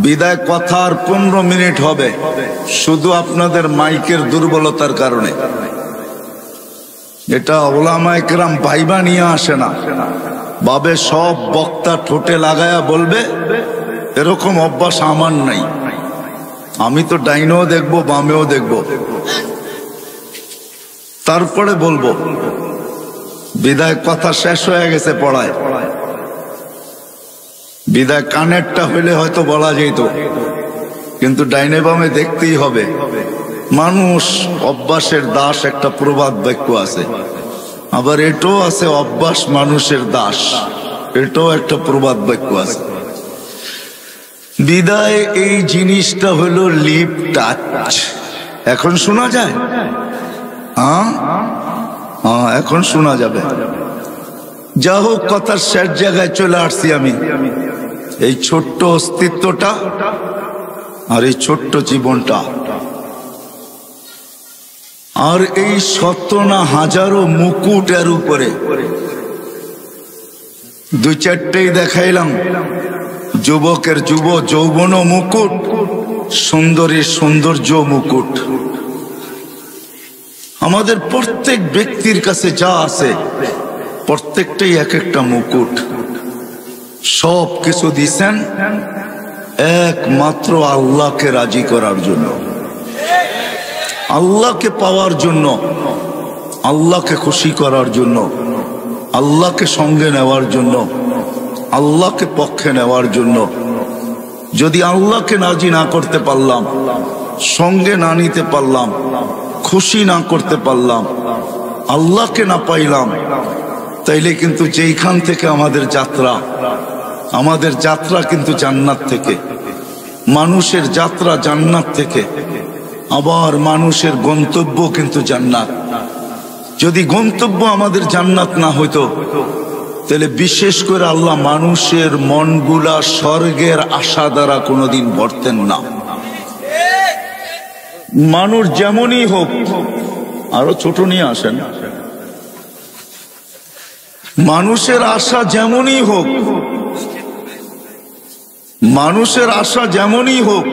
বিদায় কথা আর 15 মিনিট হবে, শুধু আপনাদের মাইকের দুর্বলতার কারণে। এটা ওলামায়ে কেরাম ভাইবা নিয়ে আসে না, বাবে সব বক্তা ঠোঁটে লাগায়া বলবে, এরকম অভ্যাস আমার নাই। আমি তো ডাইনেও দেখবো, বামেও দেখবো, তারপরে বলবো। বিদায় কথা শেষ হয়ে গেছে পড়ায়। বিদায় কানেরটা হইলে হয়তো বলা যেত, কিন্তু ডাইনে বামে দেখতেই হবে। মানুষ অভ্যাসের দাস, একটা প্রবাদ বাক্য আছে। আবার এটাও আছে, অভ্যাস মানুষের দাস, এটাও একটা প্রবাদ বাক্য আছে। বিদায় এই জিনিসটা হলো লিপ টাচ। এখন শোনা যায়? হ্যাঁ, এখন শোনা যাবে। যা হোক, কথার শেষ জায়গায় চলে আসছি আমি। এই ছোট্ট অস্তিত্বটা আর এই ছোট্ট জীবনটা আর এই শত না হাজারো মুকুটের উপরে 2-4টেই দেখাইলাম। যুবকের যৌবন মুকুট, সুন্দরীর সৌন্দর্য মুকুট। আমাদের প্রত্যেক ব্যক্তির কাছে যা আছে প্রত্যেকটাই এক একটা মুকুট। সব কিছু দিছেন একমাত্র আল্লাহকে রাজি করার জন্য, আল্লাহকে পাওয়ার জন্য, আল্লাহকে খুশি করার জন্য, আল্লাহকে সঙ্গে নেওয়ার জন্য, আল্লাহকে পক্ষে নেওয়ার জন্য। যদি আল্লাহকে রাজি না করতে পারলাম, সঙ্গে না নিতে পারলাম, খুশি না করতে পারলাম, আল্লাহকে না পাইলাম, তাইলে কিন্তু যেইখান থেকে আমাদের যাত্রা কিন্তু জান্নাত থেকে। মানুষের যাত্রা জান্নাত থেকে, আবার মানুষের গন্তব্য কিন্তু জান্নাত। যদি গন্তব্য আমাদের জান্নাত না হইতো তাহলে বিশেষ করে আল্লাহ মানুষের মনগুলা স্বর্গের আশা দ্বারা কোনোদিন ভরতেন না। মানুষ যেমনই হোক, আরো ছোট নিয়ে আসেন, মানুষের আশা যেমনই হোক, মানুষের আশা যেমনই হোক,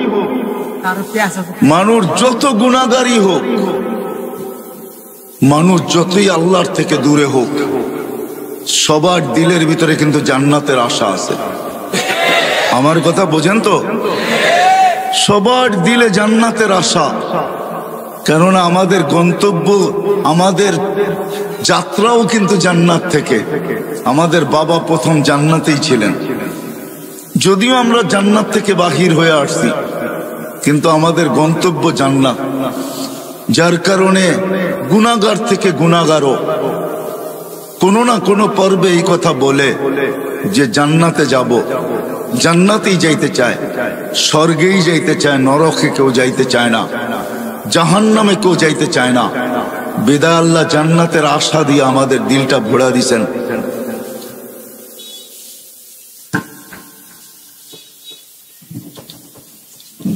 মানুষ যত গুনাহগারী হোক, মানুষ যতই আল্লাহর থেকে দূরে হোক, সবার দিলের ভিতরে কিন্তু জান্নাতের আশা আছে। আমার কথা বোঝেন তো? সবার দিলে জান্নাতের আশা, কেননা আমাদের গন্তব্য, আমাদের যাত্রাও কিন্তু জান্নাত থেকে। আমাদের বাবা প্রথম জান্নাতেই ছিলেন, যদিও আমরা জান্নাত থেকে বাহির হয়ে আসছি, কিন্তু আমাদের গন্তব্য জান্নাত। যার কারণে গুনাহগার থেকে গুনাহগারও কোনো না কোনো পর্বে এই কথা বলে যে জান্নাতে যাব, জান্নাতেই যাইতে চায়, স্বর্গেই যাইতে চায়, নরকে কেউ যাইতে চায় না, জাহান্নামে কেউ যাইতে চায় না। বিদায় আল্লাহ জান্নাতের আশা দিয়ে আমাদের দিলটা ভরা দিছেন।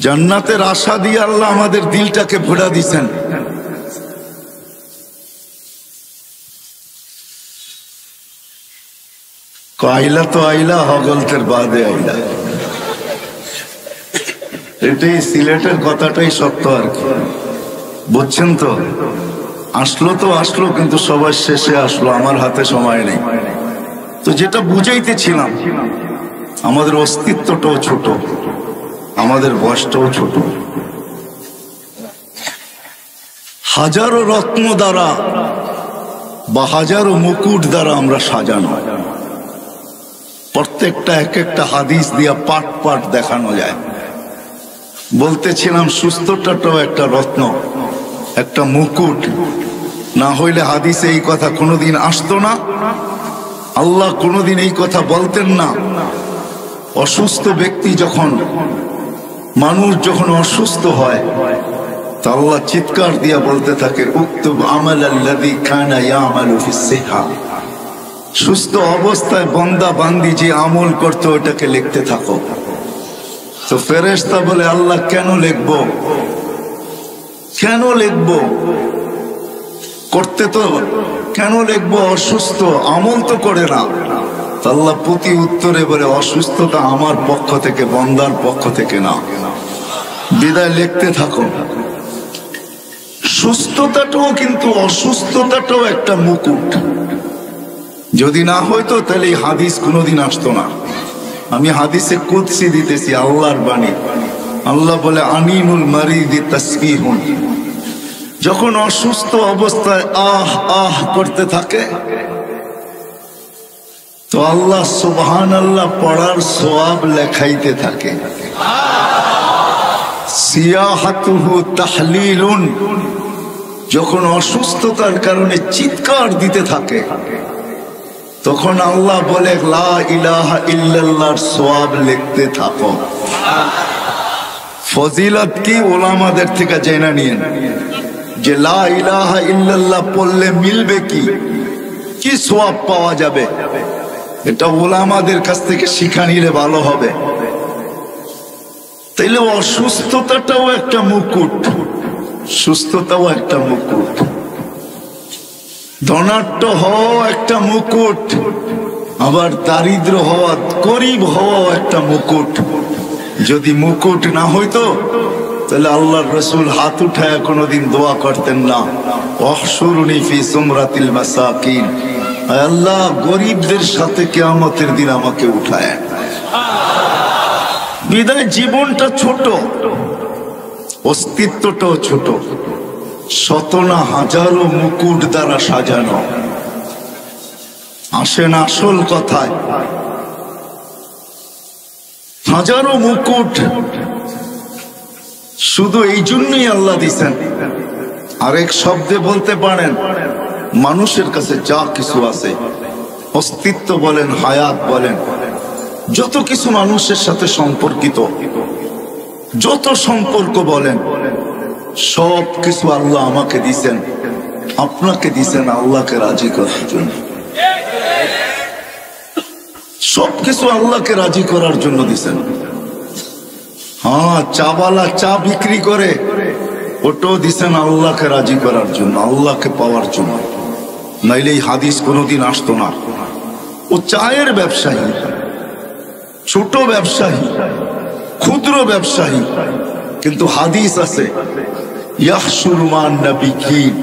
জান্নাতের আশা দিয়ে আল্লাহ আমাদের দিলটাকে ভরা দিছেন। আইলা তো আইলা, হগলতের বাদে আইলা, এটাই সিলেটের কথাটাই সত্য আর কি, বুঝছেন তো? আসলো তো আসলো, কিন্তু সবার শেষে আসলো, আমার হাতে সময় নেই। তো যেটা বুঝাইতেছিলাম, আমাদের অস্তিত্বটাও ছোট, আমাদের বয়সটাও ছোট। হাজারো রত্ন দ্বারা বা হাজারো মুকুট দ্বারা আমরা সাজানো, প্রত্যেকটা এক একটা হাদিস দিয়া পাট পাট দেখানো যায়। বলতেছিলাম সুস্থতাটাও একটা রত্ন, একটা মুকুট, না হইলে হাদিসে এই কথা কোনোদিন আসতো না, আল্লাহ কোনোদিন এই কথা বলতেন না। অসুস্থ ব্যক্তি যখন, মানুষ যখন অসুস্থ হয়, তা আল্লাহ চিৎকার দিয়া বলতে থাকে, উক্তুব আমালাল্লাযী কানা ইয়ামালু ফিস সিহা, সুস্থ অবস্থায় বান্দা বান্দি যে আমল করতে ওটাকে লিখতে থাকো। তো ফেরেশতা বলে, আল্লাহ কেন লিখবো, কেন লিখবো, করতে তো কেন লিখবো, অসুস্থ, আমল তো করে না। আল্লাহ প্রতি উত্তরে বলে, অসুস্থতা আমার পক্ষ থেকে, বান্দার পক্ষ থেকে না, বিদায় লিখতে থাকো। সুস্থতাটাও কিন্তু, অসুস্থতাটাও একটা মুকুট। যদি না হইতো তাহলে এই হাদিস কোনোদিন আসতো না। আমি হাদিসে কুদসি দিতেছি, আল্লাহর বাণী। আল্লাহ বলে, আনিনুল মারিদি তাসবিহুন, যখন অসুস্থ অবস্থায় আহ আহ করতে থাকে, তো আল্লাহ সুবহানাল্লাহ পড়ার সওয়াব লেখাইতে থাকে। সিয়াহাতুহু তাহলিলুন, যখন অসুস্থতার কারণে চিৎকার দিতে থাকে, তখন আল্লাহ বলে, লা ইলাহা ইল্লাল্লাহর সওয়াব লিখতে থাকো। ফজিলত কি ওলামাদের থেকে জেনে নিন, যে লা ইলাহা ইল্লাল্লাহ পড়লে মিলবে কি, কি সওয়াব পাওয়া যাবে, এটা ওলামাদের কাছ থেকে শিখা নিলে ভালো হবে। তাইলে অসুস্থতাটাও একটা মুকুট, সুস্থতাও একটা মুকুট, ধনাঢ্য হওয়া একটা মুকুট, আবার দারিদ্র হওয়া, গরিব হওয়া একটা মুকুট। যদি মুকুট না হইতো তাহলে আল্লাহর রাসূল হাত উঠায় কোনোদিন দোয়া করতেন না, ওয়াহশুরনি ফি সুমরাতিল মাসাকিন, আল্লাহ গরিবদের সাথে কিয়ামতের দিন আমাকে উঠায়। বিদায় জীবনটা ছোট, অস্তিত্বটাও ছোট, শত না হাজারো মুকুট দ্বারা সাজানো। আসেন আসল কথায়, হাজারো মুকুট শুধু এই জন্যই আল্লাহ দিছেন। আরেক শব্দে বলতে পারেন, মানুষের কাছে যা কিছু আছে, অস্তিত্ব বলেন, হায়াত বলেন, যত কিছু মানুষের সাথে সম্পর্কিত, যত সম্পর্ক বলেন, সব কিছু আল্লাহ আমাকে দিছেন, আপনাকে দিছেন আল্লাহকে রাজি করার জন্য। সবকিছু আল্লাহকে রাজি করার জন্য দিছেন। হ্যাঁ, চাওয়ালা চা বিক্রি করে, ওটাও দিছেন আল্লাহকে রাজি করার জন্য, আল্লাহকে পাওয়ার জন্য। নাইলে এই হাদিস কোনোদিন আসতো না। ও চায়ের ব্যবসায়ী, ছোট ব্যবসায়ী, ক্ষুদ্র ব্যবসায়ী, কিন্তু হাদিস আছে ইয়াহশুরু মান নাবিয়্যিন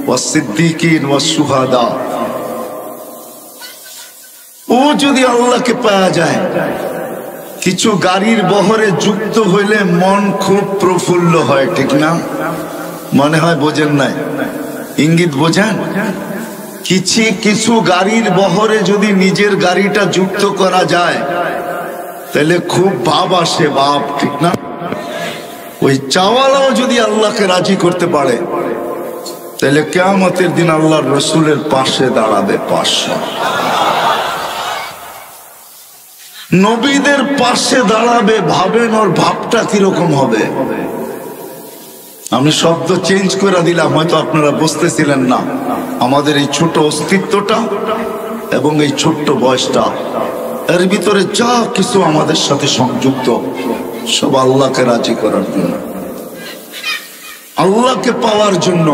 ওয়াস সিদ্দিকিন ওয়াস শুহাদা। ও যদি আল্লাহকে পাওয়া যায়, কিছু গাড়ির বহরে যুক্ত হইলে মন খুব প্রফুল্ল হয়, ঠিক না? মনে হয় বোঝেন নাই, ইঙ্গিত বোঝেন? কিছু গাড়ির বহরে যদি নিজের গাড়িটা যুক্ত করা যায় তাহলে খুব ভাব আসে, ভাব, ঠিক না? ওই চাওয়ালাও যদি আল্লাহকে রাজি করতে পারে তাহলে কিয়ামতের দিন আল্লাহর রসুলের পাশে দাঁড়াবে 500। নবীদের পাশে দাঁড়াবে, ভাবেন ওর ভাবটা কিরকম হবে। আমি শব্দ চেঞ্জ করে দিলাম, হয়তো আপনারা বুঝতেছিলেন না। আমাদের এই ছোট অস্তিত্বটা এবং এই ছোট্ট বয়সটা, এর ভিতরে যা কিছু আমাদের সাথে সংযুক্ত, সব আল্লাহকে রাজি করার জন্য, আল্লাহকে পাওয়ার জন্য।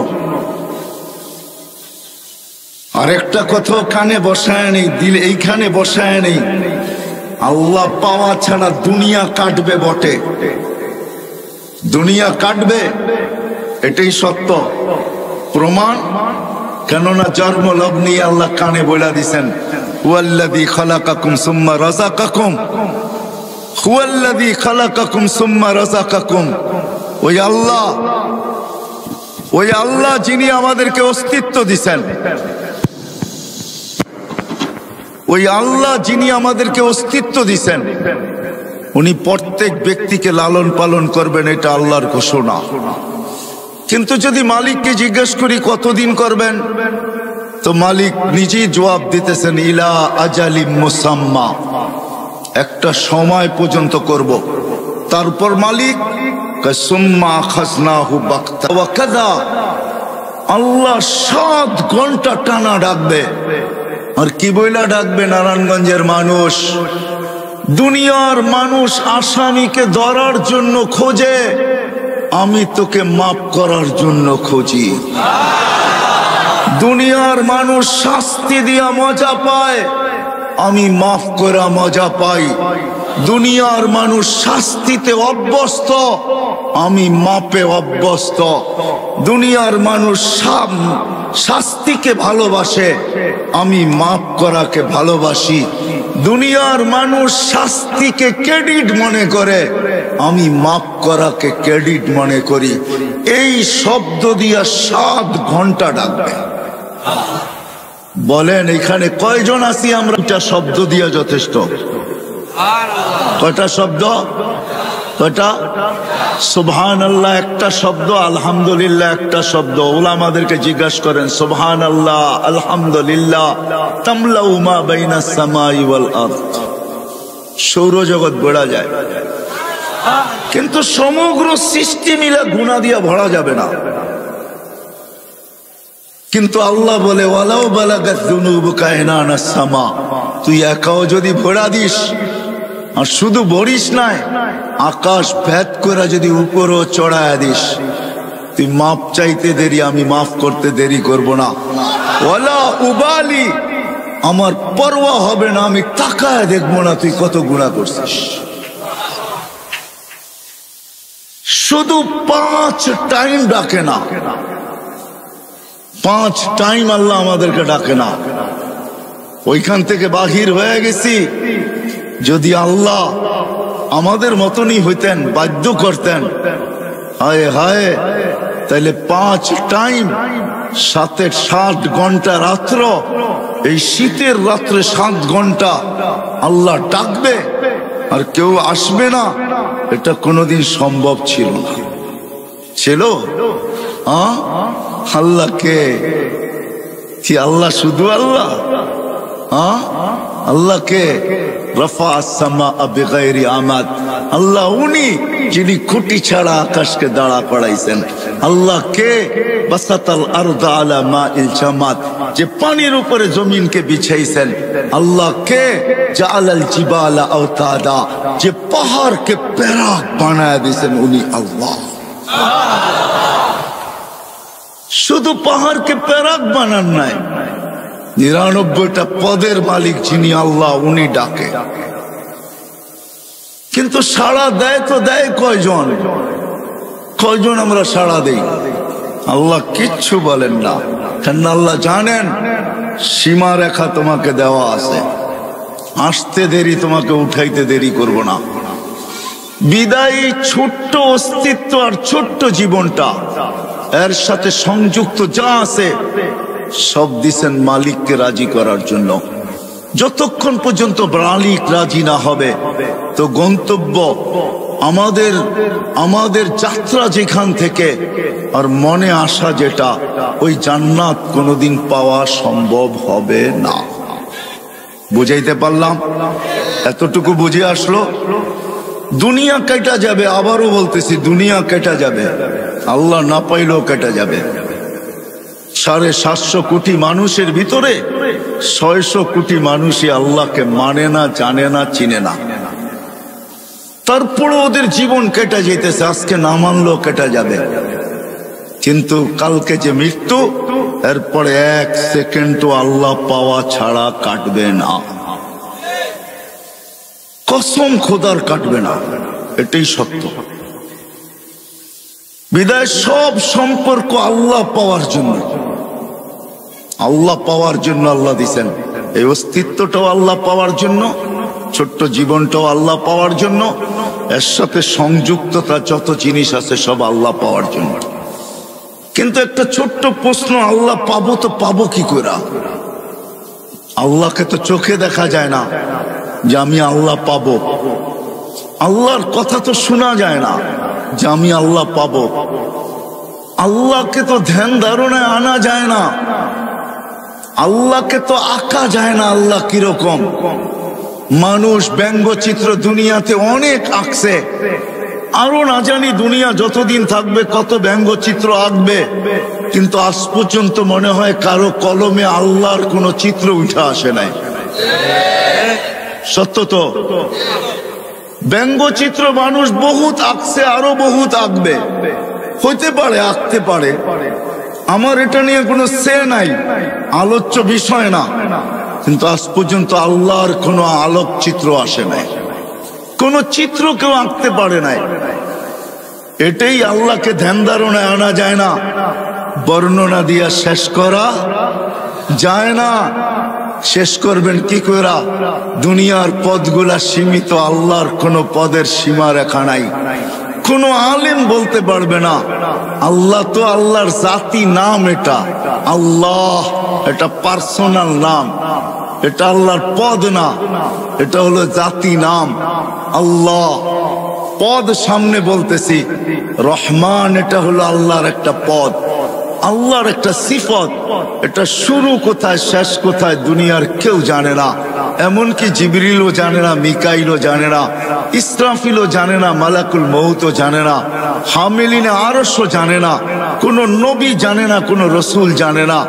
আর একটা কথা কানে বসায় নেই, দিল এইখানে বসায় নেই, আল্লাহ পাওয়া ছাড়া দুনিয়া কাটবে বটে, দুনিয়া কাটবে, এটাই সত্য প্রমাণ। কেননা জন্ম লগ্নি আল্লাহ কানে বলে দিছেন, হুয়াল্লাযী খালাকাকুম সুম্মা রাযাকাকুম, হুয়াল্লাযী খালাকাকুম সুম্মা রাযাকাকুম। ওই আল্লাহ যিনি আমাদেরকে অস্তিত্ব দিছেন, ওই আল্লাহ যিনি আমাদেরকে অস্তিত্ব দিছেন, উনি প্রত্যেক ব্যক্তিকে লালন পালন করবেন, এটা আল্লাহর ঘোষণা। কিন্তু যদি মালিককে জিজ্ঞেস করি কতদিন করবেন, তো মালিক নিজেই জবাব দিতেছেন ইলা আজালিম মুসাম্মা, একটা সময় পর্যন্ত করব। তারপর মালিক সুম্মা আখাযনাহু বাগতা ওয়া কাযা, আল্লাহ 7 ঘন্টা টানা ডাকবে। আর কি বইলা ডাকবে? নারায়ণগঞ্জের মানুষ, দুনিয়ার মানুষ আসামিকে ধরার জন্য খোঁজে, আমি তোকে মাফ করার জন্য খুঁজি। দুনিয়ার মানুষ শাস্তি দিয়া মজা পায়, আমি মাফ করা মজা পাই। দুনিয়ার মানুষ শাস্তিতে অভ্যস্ত, আমি মাপে অভ্যস্ত। দুনিয়ার মানুষ শাস্তিকে ভালোবাসে, আমি মাফ করাকে ভালোবাসি। দুনিয়ার মানুষ শাস্তিকে ক্রেডিট মনে করে, আমি মাফ করাকে ক্রেডিট মনে করি। এই শব্দ দিয়া 7 ঘন্টা ডাকবে। বলেন এখানে কয়জন আছি আমরা? এটা শব্দ দিয়া যথেষ্ট। কয়টা শব্দ? কয়টা? সুবহানাল্লাহ একটা শব্দ, আলহামদুলিল্লাহ একটা শব্দ। উলামাদেরকে জিজ্ঞাসা করেন সুবহানাল্লাহ আলহামদুলিল্লাহ তামলাউ মা বাইনাস সামাই ওয়াল আরদ, সৌরজগৎ বেড়া যায়, কিন্তু সমগ্র সৃষ্টি মিলে গুনাহ দিয়া ভরা যাবে না। কিন্তু আল্লাহ বলে ওয়ালাউ বালাগাত যুনুবুকা ইনানাস সামা, তুই একাও যদি ভরা দিস, আর শুধু ভরিস নাই, আকাশ ভেদ করে যদি উপরও চড়ায় দিস, তুই মাপ চাইতে দেরি, আমি মাফ করতে দেরি করব না। ওয়ালা উবালি, আমার পরোয়া হবে না, আমি তাকায় দেখবো না তুই কত গুনাহ করছিস। শুধু 5 টাইম ডাকে না, 5 টাইম আল্লাহ আমাদেরকে ডাকে না। ওইখান থেকে বাহির হয়ে গেছি। যদি আল্লাহ আমাদের মতনই হইতেন, বাধ্য করতেন, হায় হায়, তাইলে 5 টাইম 7 ঘন্টা রাত্র, এই শীতের রাত্রে 7 ঘন্টা আল্লাহ ডাকবে আর কেউ আসবে না, এটা কোনোদিন সম্ভব ছিল না। ছিল? আল্লাহকে কি আল্লাহ শুধু আল্লাহ? আল্লাহকে রফা আসসামা বিগাইরি আমাদ, আল্লাহ উনি যিনি খুঁটি ছাড়া আকাশকে দাঁড়া করাইছেন। আল্লাহ কে? বাসাতাল আরদা আলা মাইল জামাদ, যে পানির উপরে জমিনকে বিছাইছেন। আল্লাহ কে? জাআলাল জিবালা আওতাদা, যে পাহাড়কে প্যারাক বানায় দিয়েছেন উনি আল্লাহ। শুধু পাহাড়কে প্যারাক বানান নাই, 99টা পদের মালিক যিনি আল্লাহ, উনি ডাকে। কিন্তু সাড়া দেয় তো দেয় কয়জন? কয়জন আমরা সাড়া দেই? আল্লাহ কিচ্ছু বলেন না, কেন আল্লাহ জানেন সীমা রেখা তোমাকে দেওয়া আছে, আসতে দেরি, তোমাকে উঠাইতে দেরি করব না। বিদায়ী ছোট্ট অস্তিত্ব আর ছোট্ট জীবনটা, এর সাথে সংযুক্ত যা আছে সব দিছেন মালিককে রাজি করার জন্য। যতক্ষণ পর্যন্ত মালিক রাজি না হবে তো গন্তব্য আমাদের যাত্রা যেখান থেকে আর মনে আসা যেটা, ওই জান্নাত কোনোদিন পাওয়া সম্ভব হবে না। বুঝাইতে পারলাম? এতটুকু বুঝে আসলো? দুনিয়া কেটে যাবে, আবারও বলতেছি দুনিয়া কেটে যাবে, আল্লাহ না পাইলেও কেটে যাবে। 750 কোটি মানুষের ভিতরে 600 কোটি মানুষই আল্লাহকে মানে না, জানে না, চিনে না। তারপরে ওদের জীবন কেটে যেতেছে, আজকে না মানলেও কেটে যাবে। কিন্তু কালকে যে মৃত্যু, এরপরে 1 সেকেন্ডও আল্লাহ পাওয়া ছাড়া কাটবে না। কসম খোদার কাটবে না, এটাই সত্য। বিদায় সব সম্পর্ক আল্লাহ পাওয়ার জন্য, আল্লাহ পাওয়ার জন্য আল্লাহ দিছেন। এই অস্তিত্বটাও আল্লাহ পাওয়ার জন্য, ছোট্ট জীবনটাও আল্লাহ পাওয়ার জন্য, এর সাথে সংযুক্ততা যত জিনিস আছে সব আল্লাহ পাওয়ার জন্য। কিন্তু একটা ছোট্ট প্রশ্ন, আল্লাহ পাবো তো পাবো কি করে? আল্লাহকে তো চোখে দেখা যায় না যে আমি আল্লাহ পাবো, আল্লাহর কথা তো শোনা যায় না যে আমি আল্লাহ পাবো, আল্লাহকে তো ধ্যান ধারণায় আনা যায় না, আল্লাহকে তো আঁকা যায় না আল্লাহ কিরকম। মানুষ ব্যঙ্গচিত্র দুনিয়াতে অনেক আঁকছে, আরো না জানি দুনিয়া যতদিন থাকবে কত ব্যঙ্গচিত্র আঁকবে, কিন্তু আজ পর্যন্ত মনে হয় কারো কলমে আল্লাহর কোন চিত্র উঠে আসে নাই। সত্য তো? ব্যঙ্গচিত্র মানুষ বহুত আঁকছে, আরো বহুত আঁকবে, হইতে পারে আঁকতে পারে, আমার এটা নিয়ে কোনো সে নাই, আলোচ্য বিষয় না। কিন্তু আজ পর্যন্ত আল্লাহর কোনো আলোকচিত্র আসে নাই, কোন চিত্র কেউ আঁকতে পারে নাই। এটাই আল্লাহকে ধ্যান ধারণায় আনা যায় না, বর্ণনা দিয়া শেষ করা যায় না। শেষ করবেন কি করে? দুনিয়ার পদগুলা সীমিত, আল্লাহর কোন পদের সীমা রেখা নাই। কোন আলেম বলতে পারবে না আল্লাহ তো আল্লাহর জাতি নাম, এটা আল্লাহ, এটা পার্সোনাল নাম, এটা আল্লাহর পদ না, এটা হলো জাতি নাম আল্লাহ। পদ সামনে বলতেছি, রহমান এটা হলো আল্লাহর একটা পদ, আল্লাহর একটা সিফত। এটা শুরু কোথায় শেষ কোথায় দুনিয়ার কেউ জানে না, এমনকি জিবরিলও জানে না, মিকাইলও জানে না, ইসরাফিলও জানে না, মালাকুল মউতও জানে না, হামিলিনে আরশও জানে না, কোন নবী জানে না, কোন রসুল জানে না,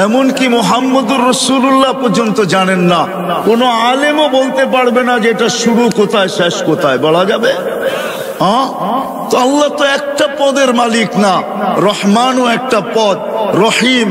এমনকি মুহাম্মদুর রাসূলুল্লাহ পর্যন্ত জানেন না। কোন আলেমও বলতে পারবে না যে এটা শুরু কোথায় শেষ কোথায়, বলা যাবে? তো আল্লাহ তো একটা পদের মালিক না, রহমানও একটা পদ, রহিম,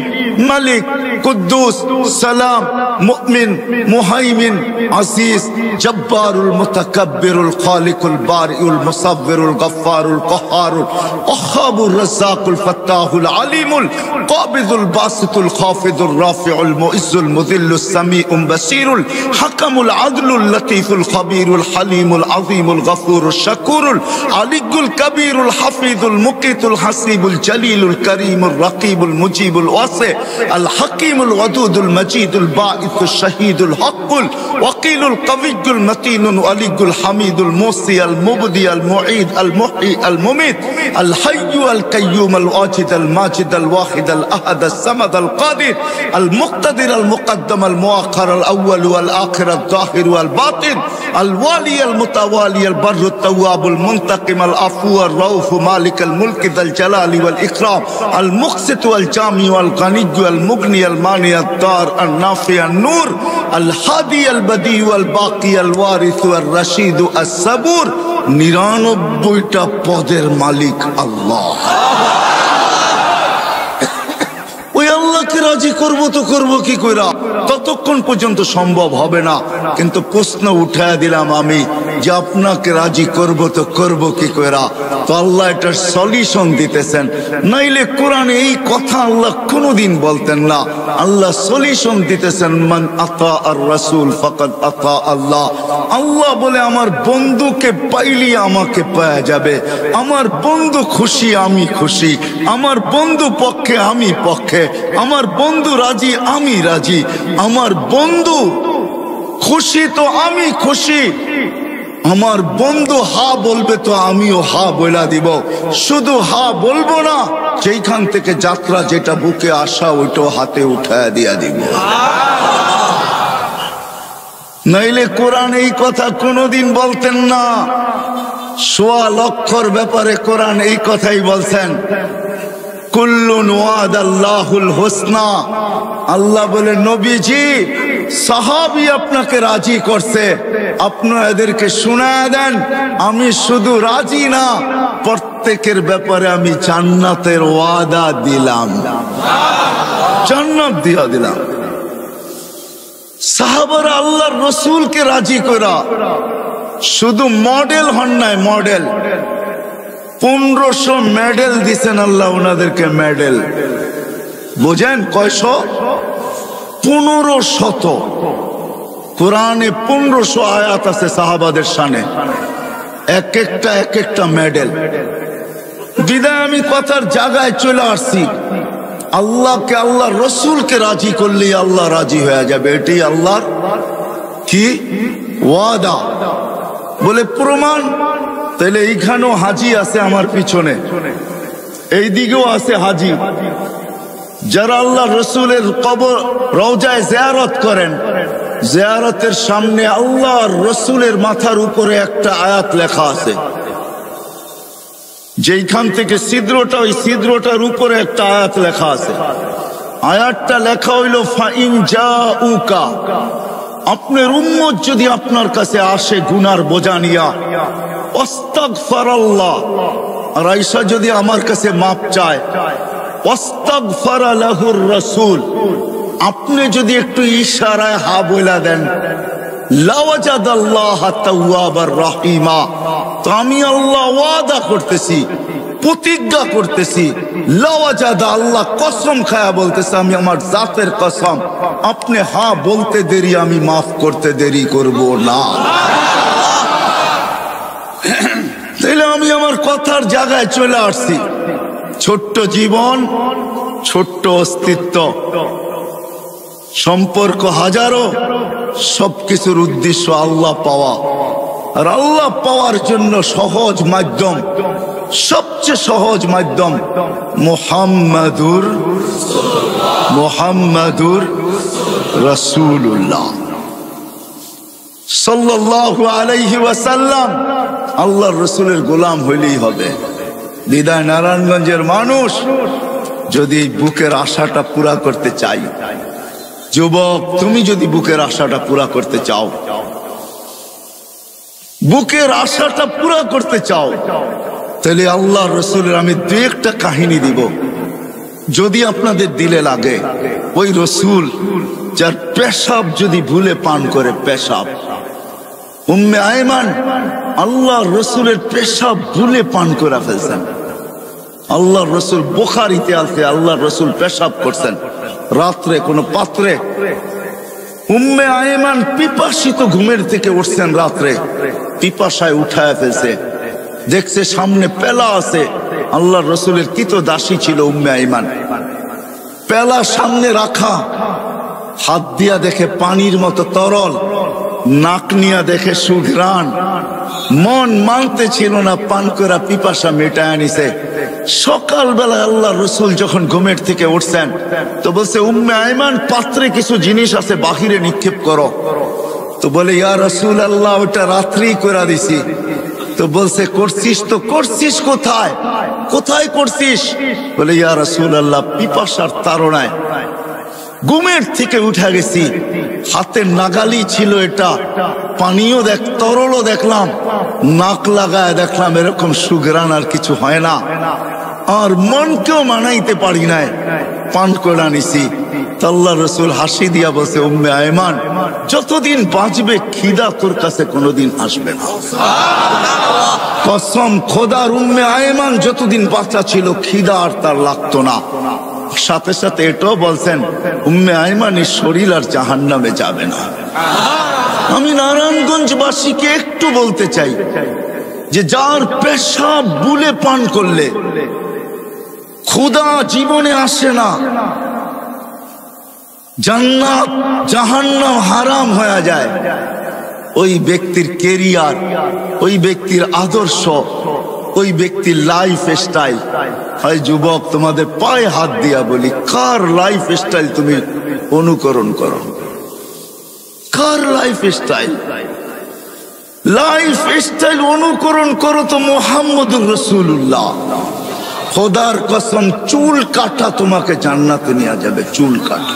মালিক, কুদ্দুস, সালাম, মুমিন, মুহাইমিন, আসিস, জব্বারুল মুতাকাব্বিরুল খালিকুল বারিউল মুসাব্বিরুল গফফারুল কহারুল ওয়াহাবুর রাজ্জাকুল ফাত্তাহুল আলিমুল কাবিদুল বাসিতুল খাফিদুর রাফিউল মুইজ্জুল মুযিল্লুস সামিউল বাসিরুল হাকামুল আদলুল লতীফুল খাবীরুল হালিমুল আযীমুল গফুরুশ শাকুরুল আলিকুল কাবীরুল হাফিজুল মুকিতুল হাসিবুল জলিলুল করিমুল রাকিবুল মুজিবুল ওয়াসি আল হাকিমুল ওয়াদুদুল মজিদুল বাঈসুশ শাহীদুল হকুল ওয়াকিলুল কবিয়্যুল মতিনুল আলিকুল হামিদুল মুসি আল মুবদি আল মুঈদ আল মুহয়ি আল মুমিত আল হাইয়্যু আল কাইয়্যুম আল ওয়াজিদ আল মাজিদ আল ওয়াহিদ আল আহাদ আল সামাদ আল কাদির আল মুক্তাদির আল মুকদ্দম আল মুআখ্খার আল আউয়াল ওয়াল আখির আল যাহির ওয়াল বাতিন আল ওয়ালি আল মুতাওয়ালি আল বাররুত তাওয়াবুল মুনতাকিম আল আফু হুয়ার রাউফু মালিকাল মুলকি যাল জালালি ওয়াল ইকরাম আল মুকসিত ওয়াল জামি ওয়াল গানি ওয়াল মুগনি আল মানি আত তার আন নাফি আন নূর আল হাদি আল বদি ওয়াল বাকি আল ওয়ারিস ওয়াল রাশিদ আস সাবুর। 99টা পদের মালিক আল্লাহ। ওই আল্লাহকে রাজি করবো তো করবো কি কইরা? ততক্ষণ পর্যন্ত সম্ভব হবে না। কিন্তু প্রশ্ন উঠায় দিলাম আমি যে আপনাকে রাজি করবো তো করবো কি কইরা? তো আল্লাহ এটার সলিউশন দিতেছেন। নাইলে কোরআনে এই কথা আল্লাহ কোনোদিন বলতেন না। আল্লাহ সলিউশন দিতেছেন, মান আতা আর রাসূল ফাকাদ আতা আল্লাহ। আল্লাহ বলে আমার বন্ধুকে পাইলি আমাকে পাওয়া যাবে। আমার বন্ধু খুশি আমি খুশি, আমার বন্ধু পক্ষে আমি পক্ষে, আমার বন্ধু রাজি আমি রাজি, আমার বন্ধু খুশি তো আমি খুশি, আমার বন্ধু হা বলবে তো আমিও হা বইলা দিব। শুধু হা বলবো না, যেখান থেকে যাত্রা যেটা বুকে আসা ওইটাও হাতে উঠায় দিয়া দিব। নাইলে কোরআন এই কথা কোনোদিন বলতেন না। ১.৫ লক্ষর ব্যাপারে কোরআন এই কথাই বলছেন, কুল্লুন ওয়াদাল্লাহুল হুসনা। আল্লাহ বলে নবীজি সাহাবী আপনাকে রাজি করছে, আপনারা এদেরকে শোনায় দেন আমি শুধু রাজি না, প্রত্যেকের ব্যাপারে আমি জান্নাতের ওয়াদা দিলাম, জান্নাত দিয়া দিলাম। সাহাবারা আল্লাহর রাসূলকে রাজি করা শুধু মডেল হন নাই, মডেল 1500 মেডেল দিছেন আল্লাহ ওনাদেরকে, মেডেল বুঝেন কয়শ? 1500। কোরআনে 1500 আয়াত আছে সাহাবাদের শানে, এক একটা মেডেল। বিদায় আমি কথার জায়গায় চলে আসছি, আল্লাহকে আল্লাহ রসুলকে রাজি করলেই আল্লাহ রাজি হয়ে যাবে। এটি আল্লাহর কি ওয়াদা বলে প্রমাণ। তাহলে এইখানেও হাজি আছে আমার পিছনে, এই দিকেও আছে হাজি। যারা আল্লাহ রসুলের কবর রওজায় জিয়ারত করেন, জিয়ারতের সামনে আল্লাহর রসুলের মাথার উপরে একটা আয়াত লেখা আছে। যেইখান থেকে ছিদ্রটা, ওই ছিদ্রটার উপরে একটা আয়াত লেখা আছে। আয়াতটা লেখা হইল ফাইন জাউকা, আপনার উম্মত যদি আপনার কাছে আসে গুনার বোঝা নিয়া, আস্তাগফিরুল্লাহ, আর আয়েশা যদি আমার কাছে মাপ চায়, আস্তাগফার লাহুর রাসূল, আপনি যদি একটু ইশারায় হা বইলা দেন, লাওয়াজাদাল্লাহ তাওয়াবার রহিমা, তো আমি আল্লাহ ওয়াদা করতেছি, প্রতিজ্ঞা করতেছি, লাওয়াজাদা, আল্লাহ কসম খায়া বলতেছে, আমি আমার জাতের কসম, আপনি হা বলতে দেরি আমি মাফ করতে দেরি করব না। তাহলে আমি আমার কথার জায়গায় চলে আসছি। ছোট্ট জীবন, ছোট্ট অস্তিত্ব, সম্পর্ক হাজারো, সবকিছুর উদ্দেশ্য আল্লাহ পাওয়া। আর আল্লাহ পাওয়ার জন্য সহজ মাধ্যম, সবচেয়ে সহজ মাধ্যম মুহাম্মাদুর রাসূলুল্লাহ সাল্লাল্লাহু আলাইহি ওয়াসাল্লাম। আল্লাহর রসুলের গোলাম হইলেই হবে। বিদায় নারায়ণগঞ্জের মানুষ যদি বুকের আশাটা পুরা করতে চাই, যুবক তুমি যদি বুকের আশাটা পুরা করতে চাও, বুকের আশাটা পুরা করতে চাও, তাহলে আল্লাহর রসুলের আমি দু একটা কাহিনী দিব, যদি আপনাদের দিলে লাগে। ওই রসুল যার পেশাব যদি ভুলে পান করে, পেশাব, উম্মে আয়মান আল্লাহর রসুলের পেশাব ভুলে পান করে ফেলছেন। আল্লাহর রসুল, বুখারীতে আছে, আল্লাহর রসুল পেশাব করছেন রাত্রে কোনো পাত্রে। উম্মে আয়মান পিপাসিত ঘুমের থেকে উঠছেন রাত্রে, পিপাসায় উঠায় ফেলছে, দেখছে সামনে পেলা আছে। আল্লাহর রসুলের কিত দাসী ছিল উম্মে আয়মান, পেলা সামনে রাখা, হাত দিয়া দেখে পানির মতো তরল, নাক নিয়া দেখে সুঘ্রাণ, মন মানতে ছিল না, পান করা পিপাসা মেটায় নিছে। সকালবেলা আল্লাহ রসুল যখন ঘুমের থেকে উঠছেন, তো বলছে উম্মে আয়মান পাত্রে কিছু জিনিস আছে, বাহিরে নিক্ষেপ করো। তো বলে ইয়া রাসূলুল্লাহ, ওটা রাত্রেই করে দিছি। তো বলছে করছিস তো করছিস কোথায়, কোথায় করছিস? বলে ইয়া রাসূলুল্লাহ পিপাসার তাড়নায় ঘুমের থেকে উঠে গেছি, হাতের নাগালি ছিল এটা, পানিও তরলও দেখলাম, নাক লাগায় দেখলাম এরকম সুঘ্রাণ আর কিছু হয় না, আর মনকেও মানাইতে পারি নাই, পান করে নিছি। আল্লাহ রসুল হাসি দিয়া বলছে উম্মে আয়মান যতদিন বাঁচবে খিদা তোর কাছে কোনোদিন আসবে না। কসম খোদার, উম্মে আয়মান যতদিন বাচ্চা ছিল খিদা আর তার লাগতো না। সাথে সাথে এটাও বলছেন উম্মে আয়মানের শরীর আর জাহান্নামে যাবে না। আমি নারায়ণগঞ্জবাসীকে একটু বলতে চাই যে যার পেশাব বুলে পান করলে ক্ষুধা জীবনে আসে না, জান্নাত জাহান্নাম হারাম হয়ে যায়, ওই ব্যক্তির কেরিয়ার, ওই ব্যক্তির আদর্শ, ওই ব্যক্তির লাইফ স্টাইল। হয় যুবক তোমাদের পায়ে হাত দিয়া বলি, কার লাইফ স্টাইল তুমি অনুকরণ করো? কার লাইফ স্টাইল? লাইফ স্টাইল অনুকরণ করো তো মুহাম্মদুর রাসূলুল্লাহ। খোদার কসম চুল কাটা তোমাকে জান্নাতে নিয়ে যাবে, চুল কাটা।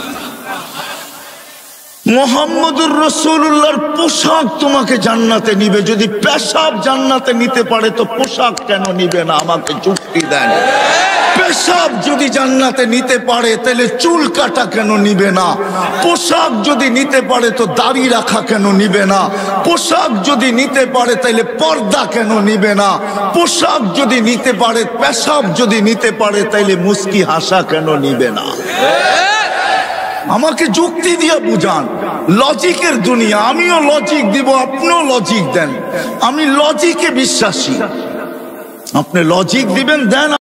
মুহাম্মদুর রাসূলুল্লাহর পোশাক তোমাকে জান্নাতে নিবে। যদি পেশাব জান্নাতে নিতে পারে তো পোশাক কেন নিবে না? আমাকে যুক্তি দেন। পেশাব যদি জান্নাতে নিতে পারে তাহলে চুল কাটা কেন নিবে না? পোশাক যদি নিতে পারে তো দাড়ি রাখা কেন নিবে না? পোশাক যদি নিতে পারে তাহলে পর্দা কেন নিবে না? পোশাক যদি নিতে পারে, পেশাব যদি নিতে পারে তাহলে মুস্কি হাসা কেন নিবে না? আমাকে যুক্তি দিয়ে বুঝান। লজিকের দুনিয়া, আমিও লজিক দিব, আপনিও লজিক দেন। আমি লজিকে বিশ্বাসী, আপনি লজিক দিবেন দেন।